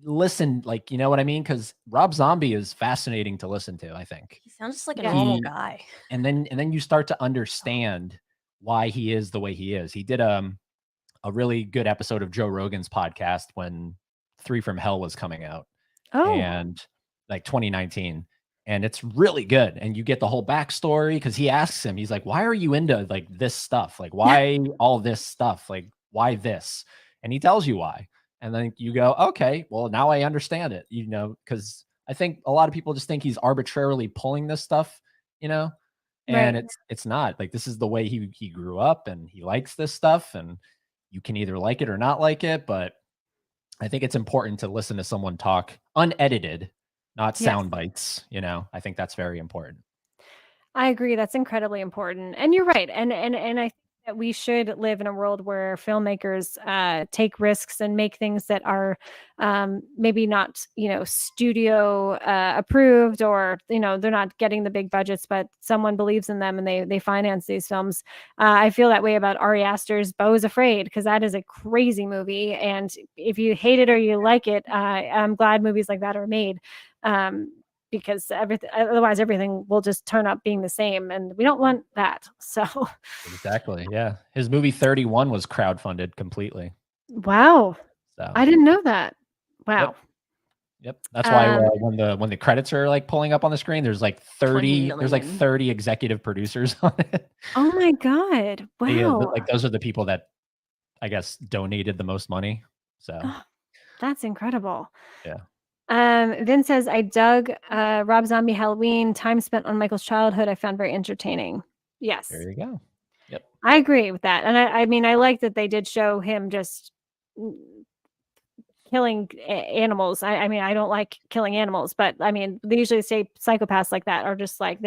Listen, like, you know what I mean? Because Rob Zombie is fascinating to listen to, I think. He sounds just like a Yeah. normal guy. And then you start to understand why he is the way he is. He did a really good episode of Joe Rogan's podcast when 3 from Hell was coming out. Oh. And like 2019. And it's really good. And you get the whole backstory because he asks him, he's like, why are you into like this stuff? Like, why all this stuff? Like, why this? And he tells you why. And then you go, okay, well, now I understand it, you know, because I think a lot of people just think he's arbitrarily pulling this stuff, you know, and Right. it's not. Like, this is the way he grew up and he likes this stuff, and you can either like it or not like it, but I think it's important to listen to someone talk unedited, not Yes. sound bites, you know. I think that's very important. I agree. That's incredibly important. And you're right. And I think that we should live in a world where filmmakers take risks and make things that are maybe not, studio approved, or, they're not getting the big budgets, but someone believes in them and they finance these films. I feel that way about Ari Aster's Beau is Afraid, because that is a crazy movie. And if you hate it or you like it, I'm glad movies like that are made. Because otherwise everything will just turn up being the same, and we don't want that. So Exactly. Yeah. His movie 31 was crowdfunded completely. wow, So I didn't know that. Wow. Yep. That's why when the credits are like pulling up on the screen, there's like 30 executive producers on it. Oh my God. Wow. Yeah, like those are the people that I guess donated the most money. So that's incredible. Yeah. Vin says, I dug Rob Zombie Halloween. Time spent on Michael's childhood I found very entertaining. Yes. There you go. Yep. I agree with that. And I mean, I like that they did show him just killing animals. I mean, I don't like killing animals, but I mean, they usually say psychopaths like that are just like,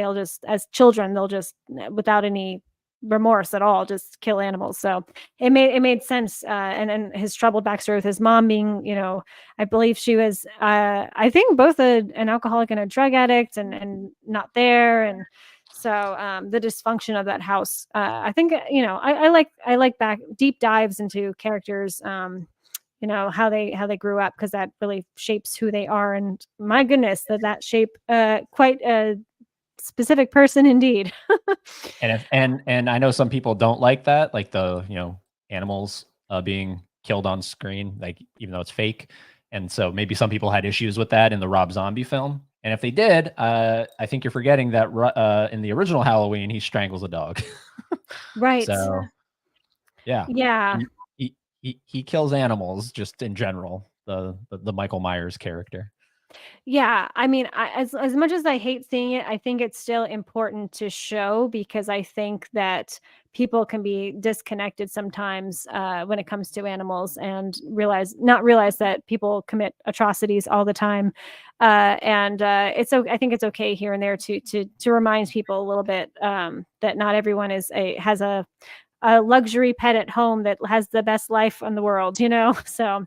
as children, they'll just, without any remorse at all, just kill animals. So it made sense. And his troubled backstory with his mom being, I believe she was, I think both an alcoholic and a drug addict, and not there. And so the dysfunction of that house, I think, I like back deep dives into characters, how they grew up, because that really shapes who they are. And my goodness, that shape quite a specific person indeed. And I know some people don't like that, like the animals being killed on screen, like even though it's fake. And so maybe some people had issues with that in the Rob Zombie film. And if they did, I think you're forgetting that in the original Halloween, he strangles a dog. Right. So yeah, Yeah. he kills animals just in general. The Michael Myers character. Yeah, I mean, as much as I hate seeing it, I think it's still important to show, because I think that people can be disconnected sometimes when it comes to animals, and not realize that people commit atrocities all the time. And I think it's okay here and there to remind people a little bit that not everyone has a luxury pet at home that has the best life in the world, So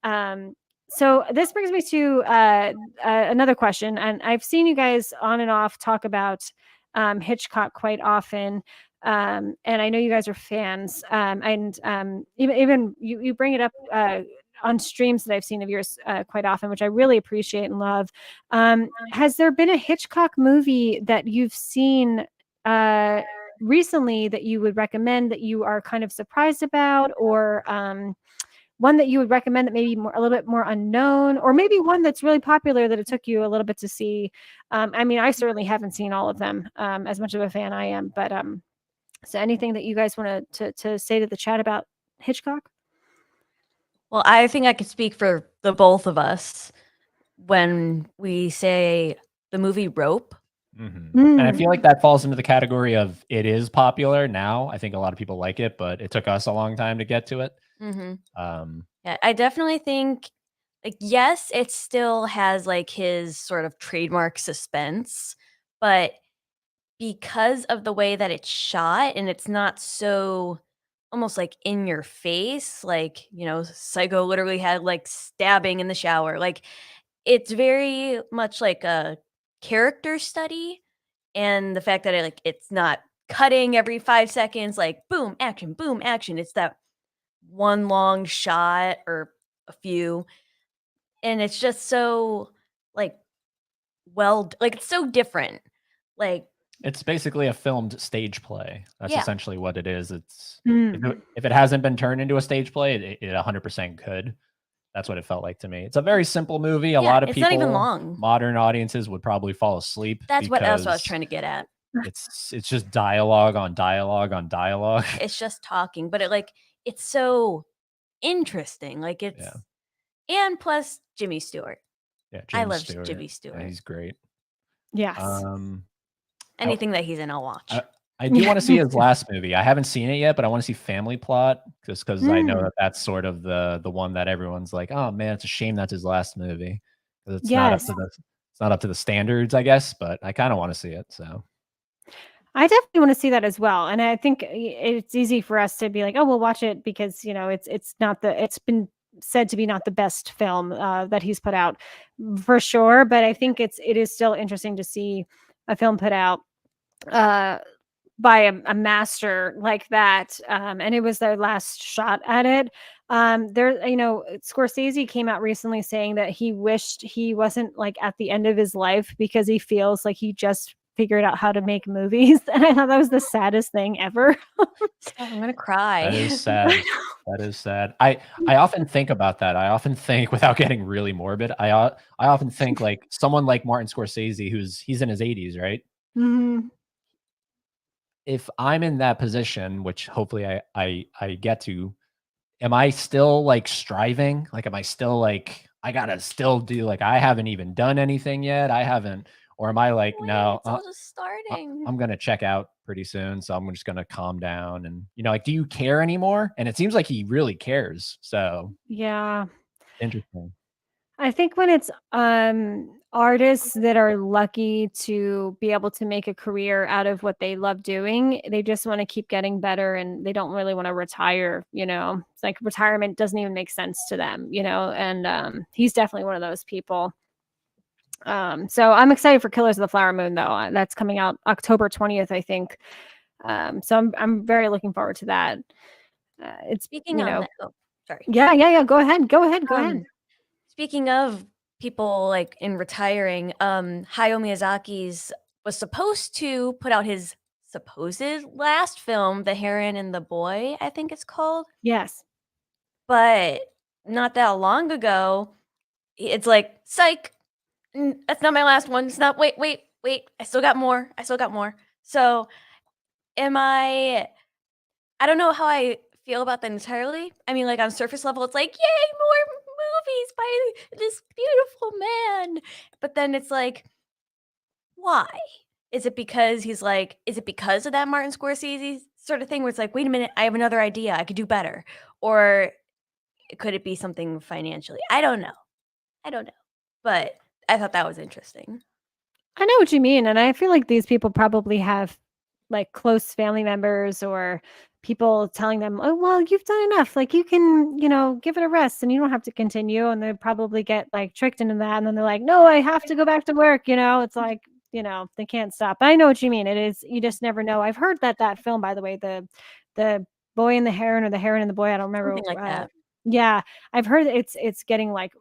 um, so this brings me to another question, and I've seen you guys on and off talk about Hitchcock quite often, and I know you guys are fans, and even you bring it up on streams that I've seen of yours quite often, which I really appreciate and love. Has there been a Hitchcock movie that you've seen recently that you would recommend, that you are kind of surprised about, or one that you would recommend that maybe a little bit more unknown, or maybe one that's really popular that it took you a little bit to see? I mean, I certainly haven't seen all of them, as much of a fan I am, but so anything that you guys want to say to the chat about Hitchcock? Well, I think I could speak for the both of us when we say the movie Rope. And I feel like that falls into the category of it is popular now. I think a lot of people like it, but it took us a long time to get to it. Yeah, I definitely think, like, yes, it still has like his sort of trademark suspense, but because of the way that it's shot, and it's not so almost like in your face, like, Psycho literally had like stabbing in the shower. Like, it's very much like a character study, and the fact that it's not cutting every 5 seconds, like boom, action, boom, action. It's that one long shot or a few, and it's just so like like it's so different. Like, It's basically a filmed stage play. That's yeah. essentially what it is. It's Mm. if it hasn't been turned into a stage play, it 100% could. That's what it felt like to me. It's a very simple movie. A lot of it's people, not even long. modern audiences, would probably fall asleep. That's what else I was because trying to get at. It's just dialogue on dialogue on dialogue. It's just talking, but it's so interesting. Like, it's Yeah. and plus Jimmy Stewart. Yeah, I Jimmy love Stewart. Jimmy Stewart. Yeah, he's great. Yes. Anything that he's in, I'll watch. I do want to see his last movie. I haven't seen it yet, but I want to see Family Plot, just because I know Mm. that that's sort of the one that everyone's like, oh man, it's a shame that's his last movie, because it's Yes. not up to the standards, I guess. But I kind of want to see it. So I definitely want to see that as well. And I think it's easy for us to be like, oh, we'll watch it because, it's been said to be not the best film that he's put out, for sure. But I think it is still interesting to see a film put out by a master like that. And it was their last shot at it. Scorsese came out recently saying that he wished he wasn't like at the end of his life, because he feels like he just figured out how to make movies. And I thought that was the saddest thing ever. I'm gonna cry. that is sad. That is sad. I often think about that. I often think, without getting really morbid, I often think like someone like Martin Scorsese, he's in his 80s, right? Mhm. If I'm in that position, which hopefully I get to, am I still like striving? Like, am I still like, I gotta still do, like, I haven't even done anything yet. I haven't, or am I like, no, It's all just starting. I'm gonna check out pretty soon, so I'm just gonna calm down. And like, do you care anymore? And it seems like he really cares. So Yeah. interesting. I think when it's artists that are lucky to be able to make a career out of what they love doing, they just want to keep getting better and they don't really want to retire, you know. It's like retirement doesn't even make sense to them, you know, and he's definitely one of those people. So I'm excited for Killers of the Flower Moon though. That's coming out October 20th, I think. So I'm very looking forward to that. It's, Speaking you on know, that, oh, sorry. yeah. Go ahead. Go ahead. Speaking of people like in retiring, Hayao Miyazaki's was supposed to put out his supposed last film, The Heron and the Boy, I think it's called. Yes. But not that long ago, it's like, psych, that's not my last one. It's not, wait, I still got more. So am I don't know how I feel about that entirely. I mean, like on surface level, it's like, yay, more movies by this beautiful man. But then it's like, why? Is it because is it because of that Martin Scorsese sort of thing where it's like, wait a minute, I have another idea. I could do better. Or could it be something financially? I don't know. But I thought that was interesting. I know what you mean, and I feel like these people probably have, like, close family members or people telling them, "Oh, well, you've done enough, like, you can, you know, give it a rest and you don't have to continue," and they probably get, like, tricked into that, and then they're like, "No, I have to go back to work," you know? It's like, you know, they can't stop. I know what you mean, it is you just never know. I've heard that film, by the way, the Boy and the Heron or the Heron and the Boy, I don't remember, Something like that. yeah, I've heard it's getting, like,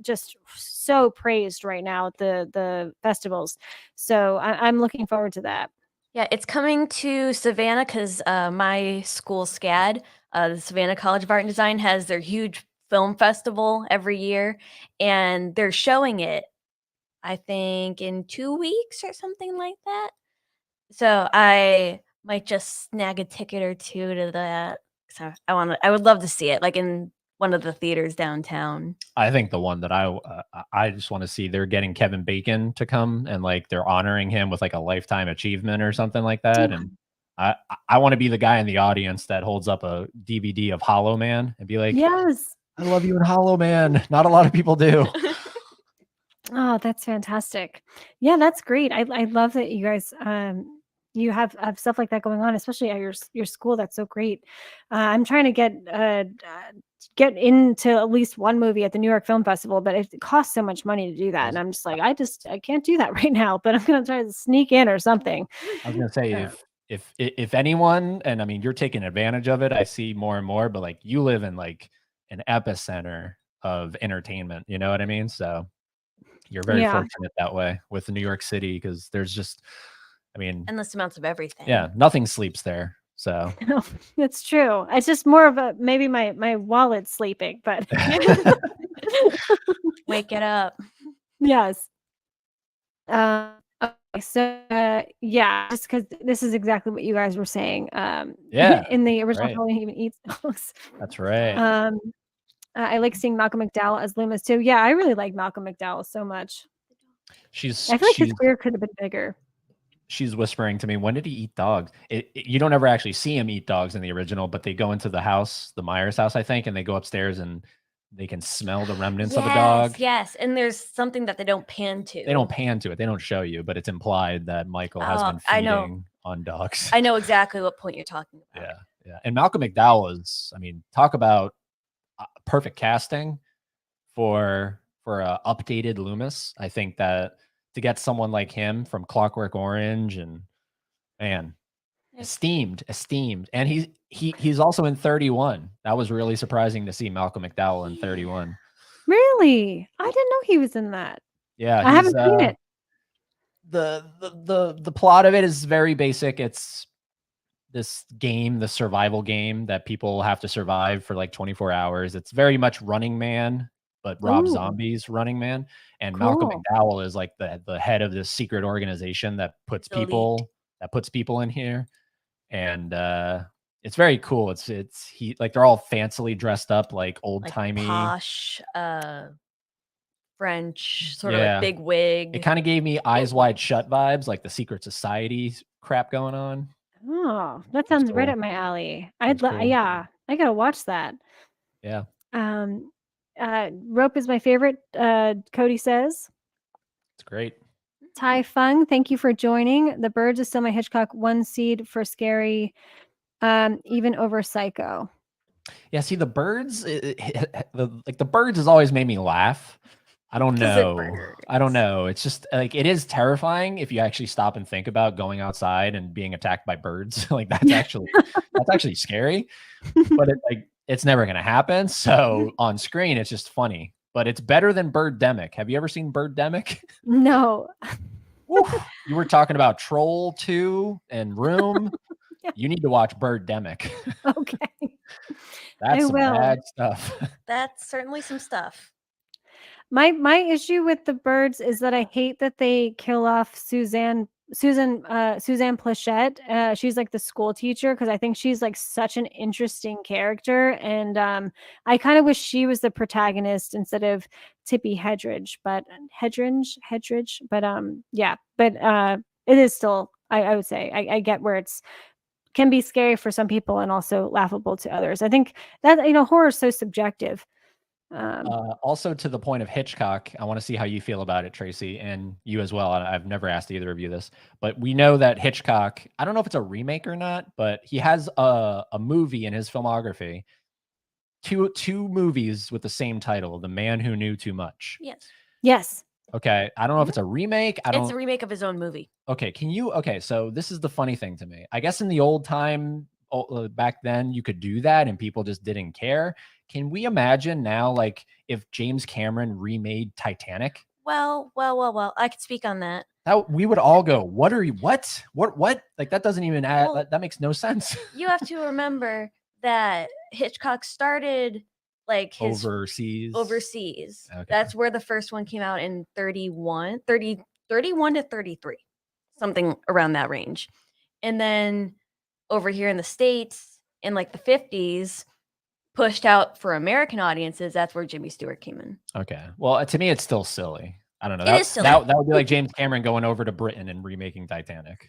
just so praised right now at the festivals. So I'm looking forward to that. Yeah, it's coming to Savannah because my school, SCAD, the Savannah College of Art and Design, has their huge film festival every year, and they're showing it, I think, in 2 weeks or something like that. So I might just snag a ticket or two to that. So I would love to see it, like in one of the theaters downtown. I think the one that I just want to see, they're getting Kevin Bacon to come and like they're honoring him with like a lifetime achievement or something like that. Yeah. And I want to be the guy in the audience that holds up a DVD of Hollow Man and be like, Yes. I love you in Hollow Man. Not a lot of people do. Oh, that's fantastic. Yeah, that's great. I love that you guys you have stuff like that going on, especially at your school. That's so great. I'm trying to get into at least one movie at the New York Film Festival, but it costs so much money to do that, and I'm just like, I can't do that right now. But I'm gonna try to sneak in or something. I was gonna say Uh, if anyone, and I mean you're taking advantage of it, I see more and more, but like you live in like an epicenter of entertainment, you know what I mean? So you're very yeah, fortunate that way with New York City because there's just, I mean, Endless amounts of everything. yeah, nothing sleeps there. So no, it's true. It's just more of a maybe my wallet's sleeping, but Wake it up. yes. Okay, so yeah, just because this is exactly what you guys were saying. yeah, In the original right. Halloween, he even eats dogs. That's right. Um, I like seeing Malcolm McDowell as Loomis too. Yeah, I really like Malcolm McDowell so much. She's I feel like his she's career could have been bigger. she's whispering to me, when did he eat dogs? You don't ever actually see him eat dogs in the original, but they go into the house, the Myers house, I think, and they go upstairs and they can smell the remnants of a dog. Yes, and there's something that they don't pan to. They don't pan to it. They don't show you, but it's implied that Michael has Oh, been I know. feeding on dogs. I know exactly what point you're talking about. Yeah, yeah. And Malcolm McDowell is, I mean, talk about perfect casting for a updated Loomis. I think that to get someone like him from Clockwork Orange and man, esteemed, and he's also in 31. That was really surprising to see Malcolm McDowell in 31. Really? I didn't know he was in that. Yeah, I haven't seen it. The plot of it is very basic. It's this game, the survival game that people have to survive for like 24 hours. It's very much Running Man, but Rob Ooh, Zombie's Running Man. And Malcolm cool. McDowell is like the head of this secret organization that puts Elite. people in here. And it's very cool. It's he like they're all fancily dressed up like old Like timey. posh, French, sort of Yeah. like big wig. It kind of gave me Eyes Wide Shut vibes, like the secret society crap going on. Oh, that It's sounds right cool. up my alley. It's cool. Yeah, I gotta watch that. Yeah. Um, Rope is my favorite. Cody says. It's great. Tai Fung, thank you for joining. The Birds is still my Hitchcock 1 seed for scary, even over Psycho. Yeah, see the birds, the birds has always made me laugh. I don't Because it know. I don't know. It's just like it is terrifying if you actually stop and think about going outside and being attacked by birds. Like that's actually scary. But it's never gonna happen. So on screen, it's just funny. But it's better than Birdemic. Have you ever seen Birdemic? No. Woo, you were talking about Troll 2 and Room. Yeah. You need to watch Birdemic. Okay. That's I some will. bad stuff. That's certainly some stuff. My issue with the birds is that I hate that they kill off Suzanne Plachette. She's like the school teacher because I think she's like such an interesting character, and I kind of wish she was the protagonist instead of Tippi Hedren. But yeah, but it is still I would say I get where it's can be scary for some people and also laughable to others. I think that horror is so subjective. Also, to the point of Hitchcock, I want to see how you feel about it, Tracy, and you as well. I've never asked either of you this, but we know that Hitchcock, I don't know if it's a remake or not, but he has a movie in his filmography, two movies with the same title, The Man Who Knew Too Much. Yes. Okay. I don't know if it's a remake. It's a remake of his own movie. Okay. Okay. So this is the funny thing to me. I guess in the old time, back then, you could do that and people just didn't care. Can we imagine now, like, if James Cameron remade Titanic? Well. I could speak on that. We would all go, what? Like, that doesn't even add, that makes no sense. You have to remember that Hitchcock started like his overseas. Okay. That's where the first one came out in 31 to 33, something around that range. And then over here in the States in like the 50s, pushed out for American audiences, that's where Jimmy Stewart came in. Okay. Well, to me, it's still silly. I don't know. It is silly. That would be like James Cameron going over to Britain and remaking Titanic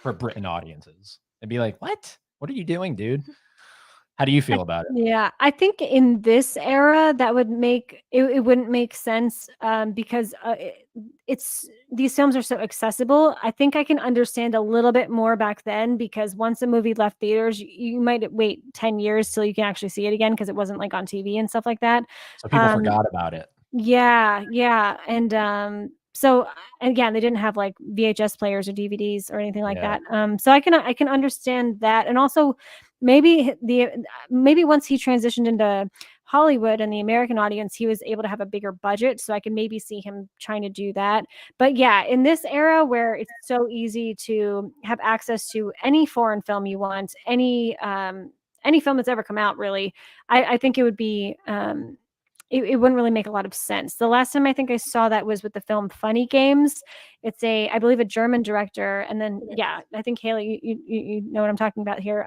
for Britain audiences. It'd be like, what? What are you doing, dude? How do you feel about it? Yeah, I think in this era that would make it wouldn't make sense because it's these films are so accessible. I think I can understand a little bit more back then because once a movie left theaters, you might wait 10 years till you can actually see it again because it wasn't like on TV and stuff like that. So people forgot about it. Yeah. And so again, they didn't have like VHS players or DVDs or anything like that. So I can understand that. And also maybe once he transitioned into Hollywood and the American audience, he was able to have a bigger budget. So I can maybe see him trying to do that. But yeah, in this era where it's so easy to have access to any foreign film you want, any film that's ever come out, really, I think it would be it wouldn't really make a lot of sense. The last time I think I saw that was with the film Funny Games. It's I believe a German director. And then, yeah, I think Haley, you know what I'm talking about here.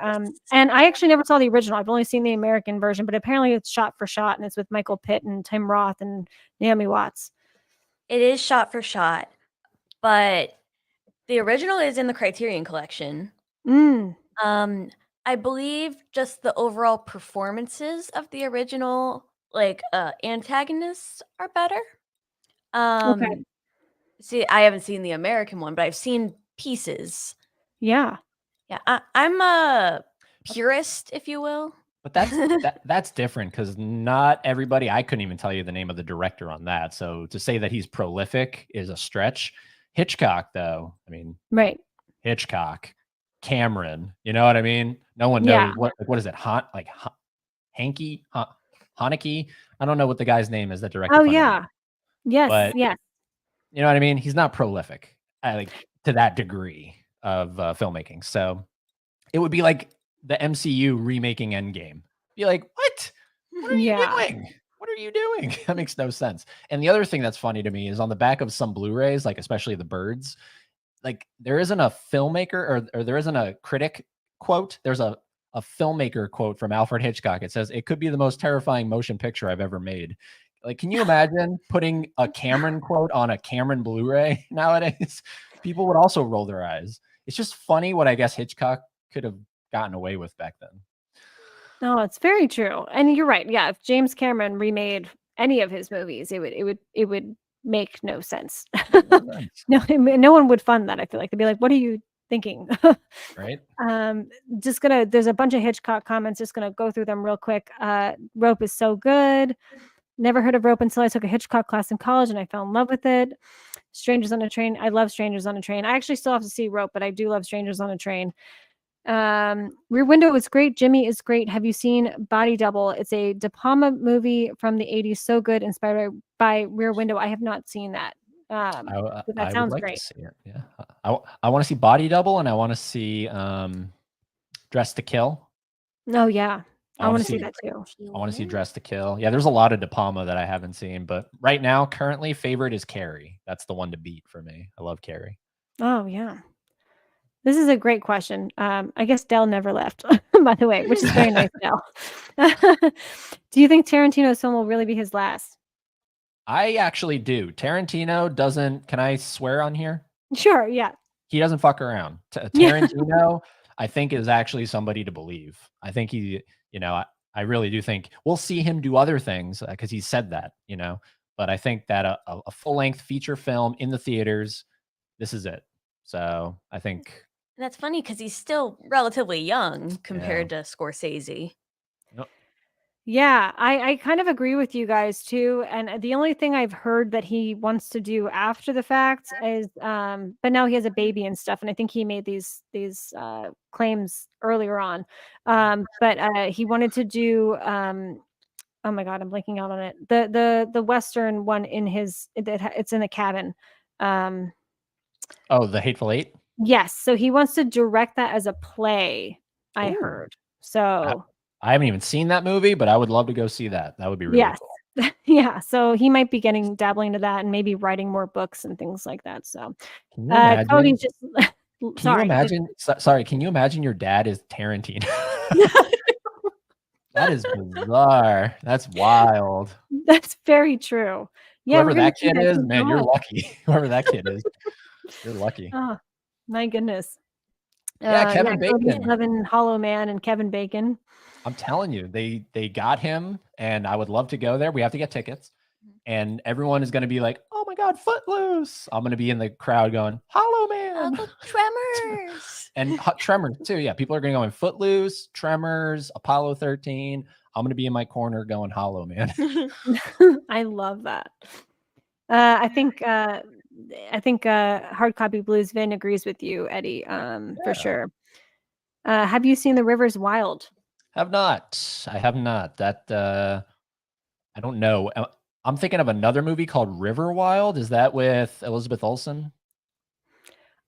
And I actually never saw the original. I've only seen the American version, but apparently it's shot for shot and it's with Michael Pitt and Tim Roth and Naomi Watts. It is shot for shot, but the original is in the Criterion Collection. I believe just the overall performances of the original antagonists are better. Okay. See, I haven't seen the American one, but I've seen pieces. Yeah. I'm a purist, if you will. But that's different because not everybody. I couldn't even tell you the name of the director on that. So to say that he's prolific is a stretch. Hitchcock, though, I mean, right? Hitchcock, Cameron. You know what I mean? No one knows what is it? Haneke. Haneke. I don't know what the guy's name is that directed. Oh yeah, yes. You know what I mean? He's not prolific, to that degree of filmmaking. So it would be like the MCU remaking Endgame. Be like, what? What are you doing? What are you doing? That makes no sense. And the other thing that's funny to me is on the back of some Blu-rays, like especially the Birds, like there isn't a filmmaker or there isn't a critic quote. There's a filmmaker quote from Alfred Hitchcock. It says, "It could be the most terrifying motion picture I've ever made." Like, can you imagine putting a Cameron quote on a Cameron Blu-ray nowadays? People would also roll their eyes. It's just funny what I guess Hitchcock could have gotten away with back then. No, it's very true. And you're right. Yeah, if James Cameron remade any of his movies, it would make no sense. Nice. No one would fund that. I feel like they'd be like, "What are you thinking?" Right? There's a bunch of Hitchcock comments. Just gonna go through them real quick. Rope is so good. Never heard of Rope until I took a Hitchcock class in college, and I fell in love with it. Strangers on a Train. I love Strangers on a Train. I actually still have to see Rope, but I do love Strangers on a Train. Rear Window is great. Jimmy is great. Have you seen Body Double? It's a De Palma movie from the 80s. So good, inspired by Rear Window. I have not seen that. But that I would sounds like great. to see it. Yeah. I want to see Body Double, and I want to see Dress to Kill. Oh yeah, I wanna want to see that too. I want to see Dress to Kill. Yeah, there's a lot of De Palma that I haven't seen, but right now, currently, favorite is Carrie. That's the one to beat for me. I love Carrie. Oh yeah. This is a great question. I guess Dell never left, by the way, which is very nice, Dell. Do you think Tarantino's film will really be his last? I actually do. Tarantino doesn't. Can I swear on here? Sure, yeah. He doesn't fuck around. Yeah. Tarantino, I think, is actually somebody to believe. I think I really do think we'll see him do other things because he said that, But I think that a full length feature film in the theaters, this is it. So I think. And that's funny because he's still relatively young compared to Scorsese. Yeah, I kind of agree with you guys too. And the only thing I've heard that he wants to do after the fact is, but now he has a baby and stuff, and I think he made these claims earlier on. But he wanted to do, oh my God, I'm blanking out on it. The Western one it's in a cabin. Oh, The Hateful Eight. Yes, so he wants to direct that as a play. I Ooh. heard so. I haven't even seen that movie, but I would love to go see that. That would be really cool. Yeah, so he might be dabbling into that and maybe writing more books and things like that. So, Can you imagine? Cody's just Can you imagine? Sorry, can you imagine your dad is Tarantino? That is bizarre. That's wild. That's very true. Yeah, Whoever that kid is, man, you're lucky. Whoever that kid is, you're lucky. Oh, my goodness. Yeah, Kevin Bacon. Loving Hollow Man and Kevin Bacon. I'm telling you, they got him, and I would love to go there. We have to get tickets, and everyone is going to be like, "Oh my God, Footloose!" I'm going to be in the crowd going, "Hollow Man!" Uncle Tremors, and Tremors too. Yeah, people are going to go in Footloose, Tremors, Apollo 13. I'm going to be in my corner going Hollow Man. I love that. I think Hard Copy Blues Vin agrees with you, Eddie. For sure. Have you seen The River's Wild? Have not. I have not. That I don't know. I'm thinking of another movie called River Wild. Is that with Elizabeth Olsen?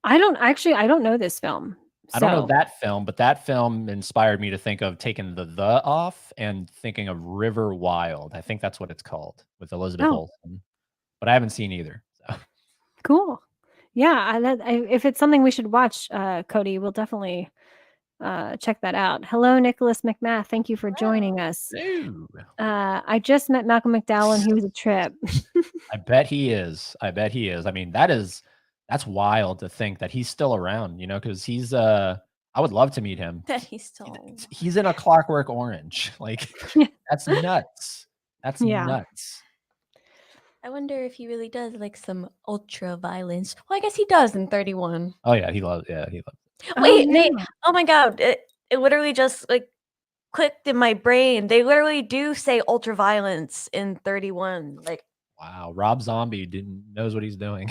I don't know this film. I don't know that film, but that film inspired me to think of taking the off and thinking of River Wild. I think that's what it's called with Elizabeth Olsen, but I haven't seen either. So. Cool. Yeah, if it's something we should watch, Cody, we'll definitely check that out. Hello, Nicholas McMath. Thank you for joining us. I just met Malcolm McDowell, and he was a trip. I bet he is. I mean, that's wild to think that he's still around, because he's I would love to meet him. That he's in A Clockwork Orange. Like, that's nuts. That's nuts. I wonder if he really does like some ultra violence. Well, I guess he does in 31. Oh yeah, he loves. Wait, oh my God, it literally just like clicked in my brain. They literally do say ultra violence in 31. Like, wow, Rob Zombie knows what he's doing.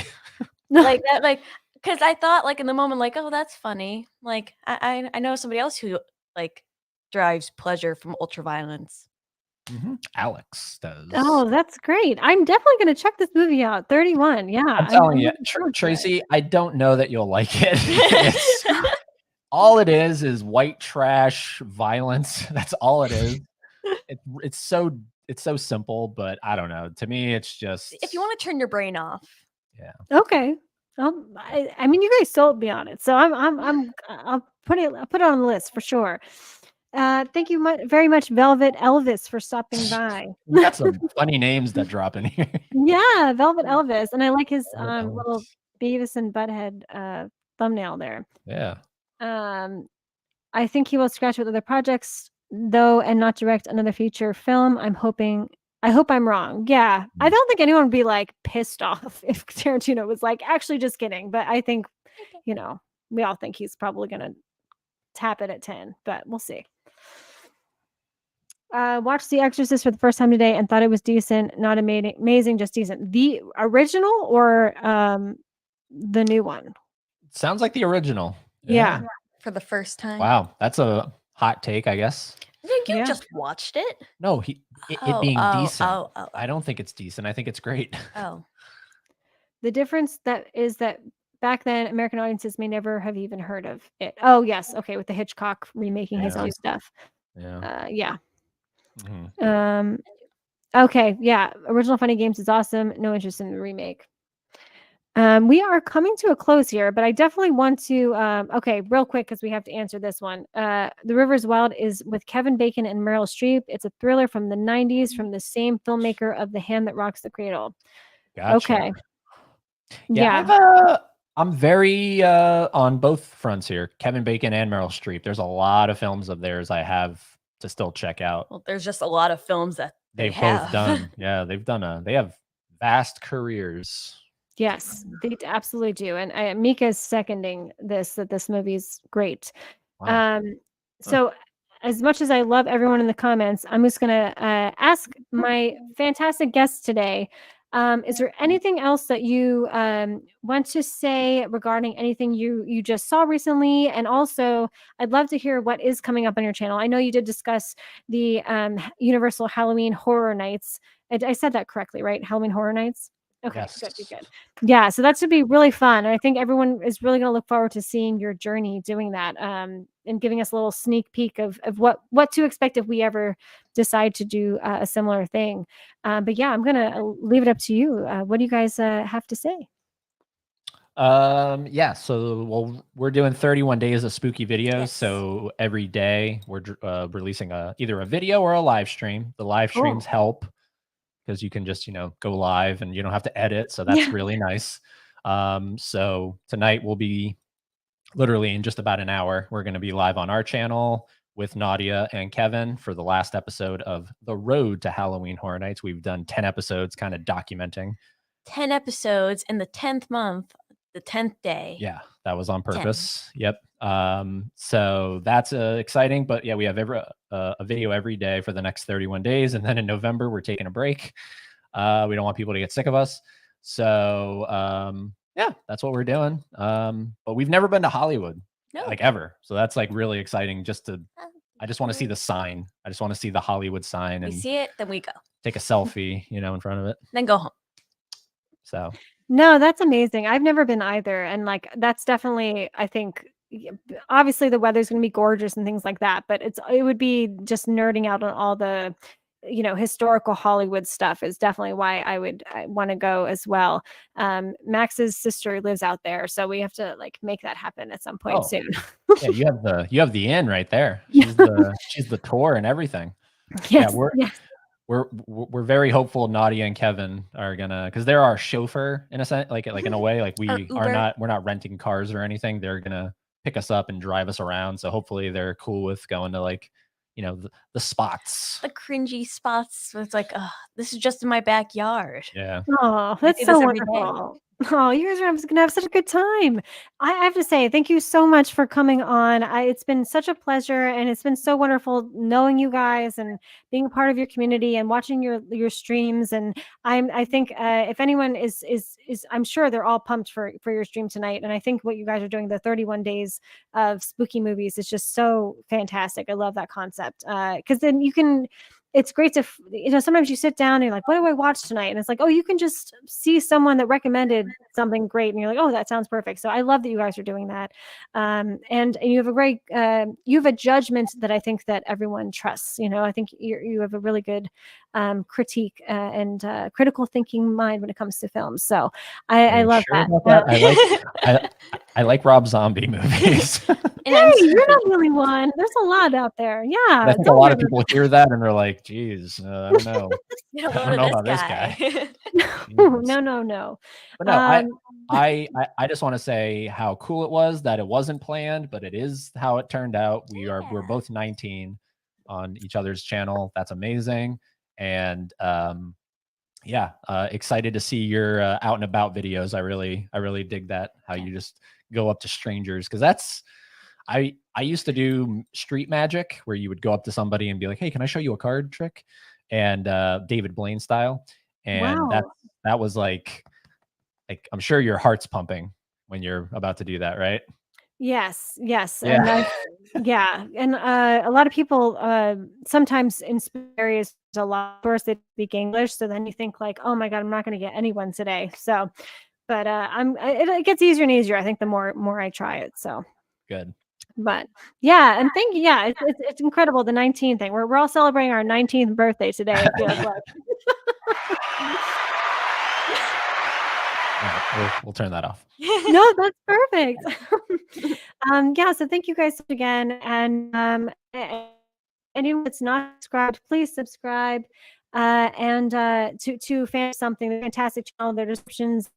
Like that, like, because I thought like in the moment, like, oh, that's funny. Like I know somebody else who like derives pleasure from ultra violence. Mm-hmm. Alex does. Oh, that's great. I'm definitely going to check this movie out. 31. Yeah. I'm telling you, Tracy, I don't know that you'll like it. All it is white trash violence. That's all it is. It's so simple, but I don't know. To me, it's just if you want to turn your brain off. Yeah. Okay. I mean, you guys sold me on it, so I'll put it on the list for sure. Thank you very much, Velvet Elvis, for stopping by. We got some funny names that drop in here. Yeah, Velvet Elvis, and I like his little Beavis and Butthead thumbnail there. Yeah. I think he will scratch with other projects though, and not direct another feature film. I'm hoping I hope I'm wrong. Yeah. I don't think anyone would be like pissed off if Tarantino was like, actually, just kidding. But I think, you know, we all think he's probably going to tap it at 10, but we'll see. Watched The Exorcist for the first time today and thought it was decent, not amazing, just decent. The original or the new one? Sounds like the original. Yeah. For the first time. Wow, that's a hot take, I guess. I think you Yeah. just watched it. No, it being decent. Oh. I don't think it's decent. I think it's great. Oh. The difference that is that back then American audiences may never have even heard of it. Oh yes, okay, with the Hitchcock remaking his Yeah. own stuff. Yeah. Yeah. Mhm. Okay, yeah. Original Funny Games is awesome. No interest in the remake. We are coming to a close here, but I definitely want to okay, real quick because we have to answer this one. The River is Wild is with Kevin Bacon and Meryl Streep. It's a thriller from the 90s from the same filmmaker of The Hand That Rocks the Cradle. Gotcha. Okay. Yeah. I'm very on both fronts here. Kevin Bacon and Meryl Streep. There's a lot of films of theirs I have to still check out. Well, there's just a lot of films that They've have. both done. Yeah, they have vast careers. Yes, they absolutely do. And Mika's seconding this, that this movie's great. Wow. So as much as I love everyone in the comments, I'm just going to ask my fantastic guests today, is there anything else that you want to say regarding anything you just saw recently? And also, I'd love to hear what is coming up on your channel. I know you did discuss the Universal Halloween Horror Nights. I said that correctly, right? Halloween Horror Nights? Okay, Yes. good. Yeah, so that should be really fun. And I think everyone is really going to look forward to seeing your journey doing that and giving us a little sneak peek of what to expect if we ever decide to do a similar thing. But yeah, I'm going to leave it up to you. What do you guys have to say? Yeah, so we're doing 31 days of spooky videos. Yes. So every day we're releasing either a video or a live stream. The live streams help because you can just, go live and you don't have to edit. So that's really nice. So tonight we'll be literally in just about an hour. We're going to be live on our channel with Nadia and Kevin for the last episode of The Road to Halloween Horror Nights. We've done 10 episodes kind of documenting 10 episodes in the 10th month, the 10th day. Yeah, that was on purpose. 10. Yep. So that's exciting, but yeah, we have a video every day for the next 31 days. And then in November, we're taking a break. We don't want people to get sick of us. So yeah, that's what we're doing. But we've never been to Hollywood, like ever. So that's like really exciting I just want to see the sign. I just want to see the Hollywood sign and we see it, then we go. Take a selfie, in front of it. Then go home. So no, that's amazing. I've never been either. And like, that's definitely, I think, obviously the weather's going to be gorgeous and things like that, but it would be just nerding out on all the, historical Hollywood stuff is definitely why I want to go as well. Max's sister lives out there, so we have to like make that happen at some point soon. Yeah, you have the inn right there. She's the tour and everything. Yes, yeah, we're very hopeful Nadia and Kevin are gonna, because they're our chauffeur in a sense, like in a way, like we're not renting cars or anything. They're gonna pick us up and drive us around. So hopefully they're cool with going to like, the spots, the cringy spots. It's like, this is just in my backyard. Yeah. Oh, that's so wonderful. Oh, you guys are going to have such a good time. I have to say, thank you so much for coming on. It's been such a pleasure, and it's been so wonderful knowing you guys and being a part of your community and watching your streams. And I think if anyone is, I'm sure they're all pumped for your stream tonight. And I think what you guys are doing, the 31 days of spooky movies, is just so fantastic. I love that concept because then you can. It's great to, sometimes you sit down and you're like, what do I watch tonight? And it's like, oh, you can just see someone that recommended something great. And you're like, oh, that sounds perfect. So I love that you guys are doing that. And you have you have a judgment that I think that everyone trusts. I think you have a really good critique and critical thinking mind when it comes to films. So I love that. I like Rob Zombie movies. Hey, you're not the only one. There's a lot out there. Yeah. I think a lot of people hear that and they're like, geez, I don't know. I don't know about this guy. No. But no, I just want to say how cool it was that it wasn't planned, but it is how it turned out. We're both 19 on each other's channel. That's amazing. And yeah, excited to see your out and about videos. I really dig that, how you just go up to strangers, because that's I used to do street magic where you would go up to somebody and be like, hey, can I show you a card trick? And David Blaine style. And Wow. that was like I'm sure your heart's pumping when you're about to do that, right? Yes, yes. Yeah. And yeah. And a lot of people sometimes in areas, there's a lot of tourists that speak English. So then you think like, oh my God, I'm not going to get anyone today. So, but it gets easier and easier, I think, the more I try it. So Good. but yeah, and thank you. Yeah, it's incredible. The 19th thing. We're all celebrating our 19th birthday today, it feels like. All right, we'll turn that off. No, that's perfect. Yeah, so thank you guys again. And anyone that's not subscribed, please subscribe. And to fan something, the fantastic channel, their descriptions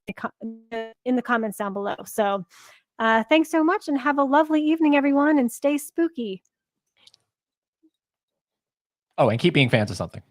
in the comments down below. So thanks so much and have a lovely evening, everyone, and stay spooky. Oh, and keep being fans of something.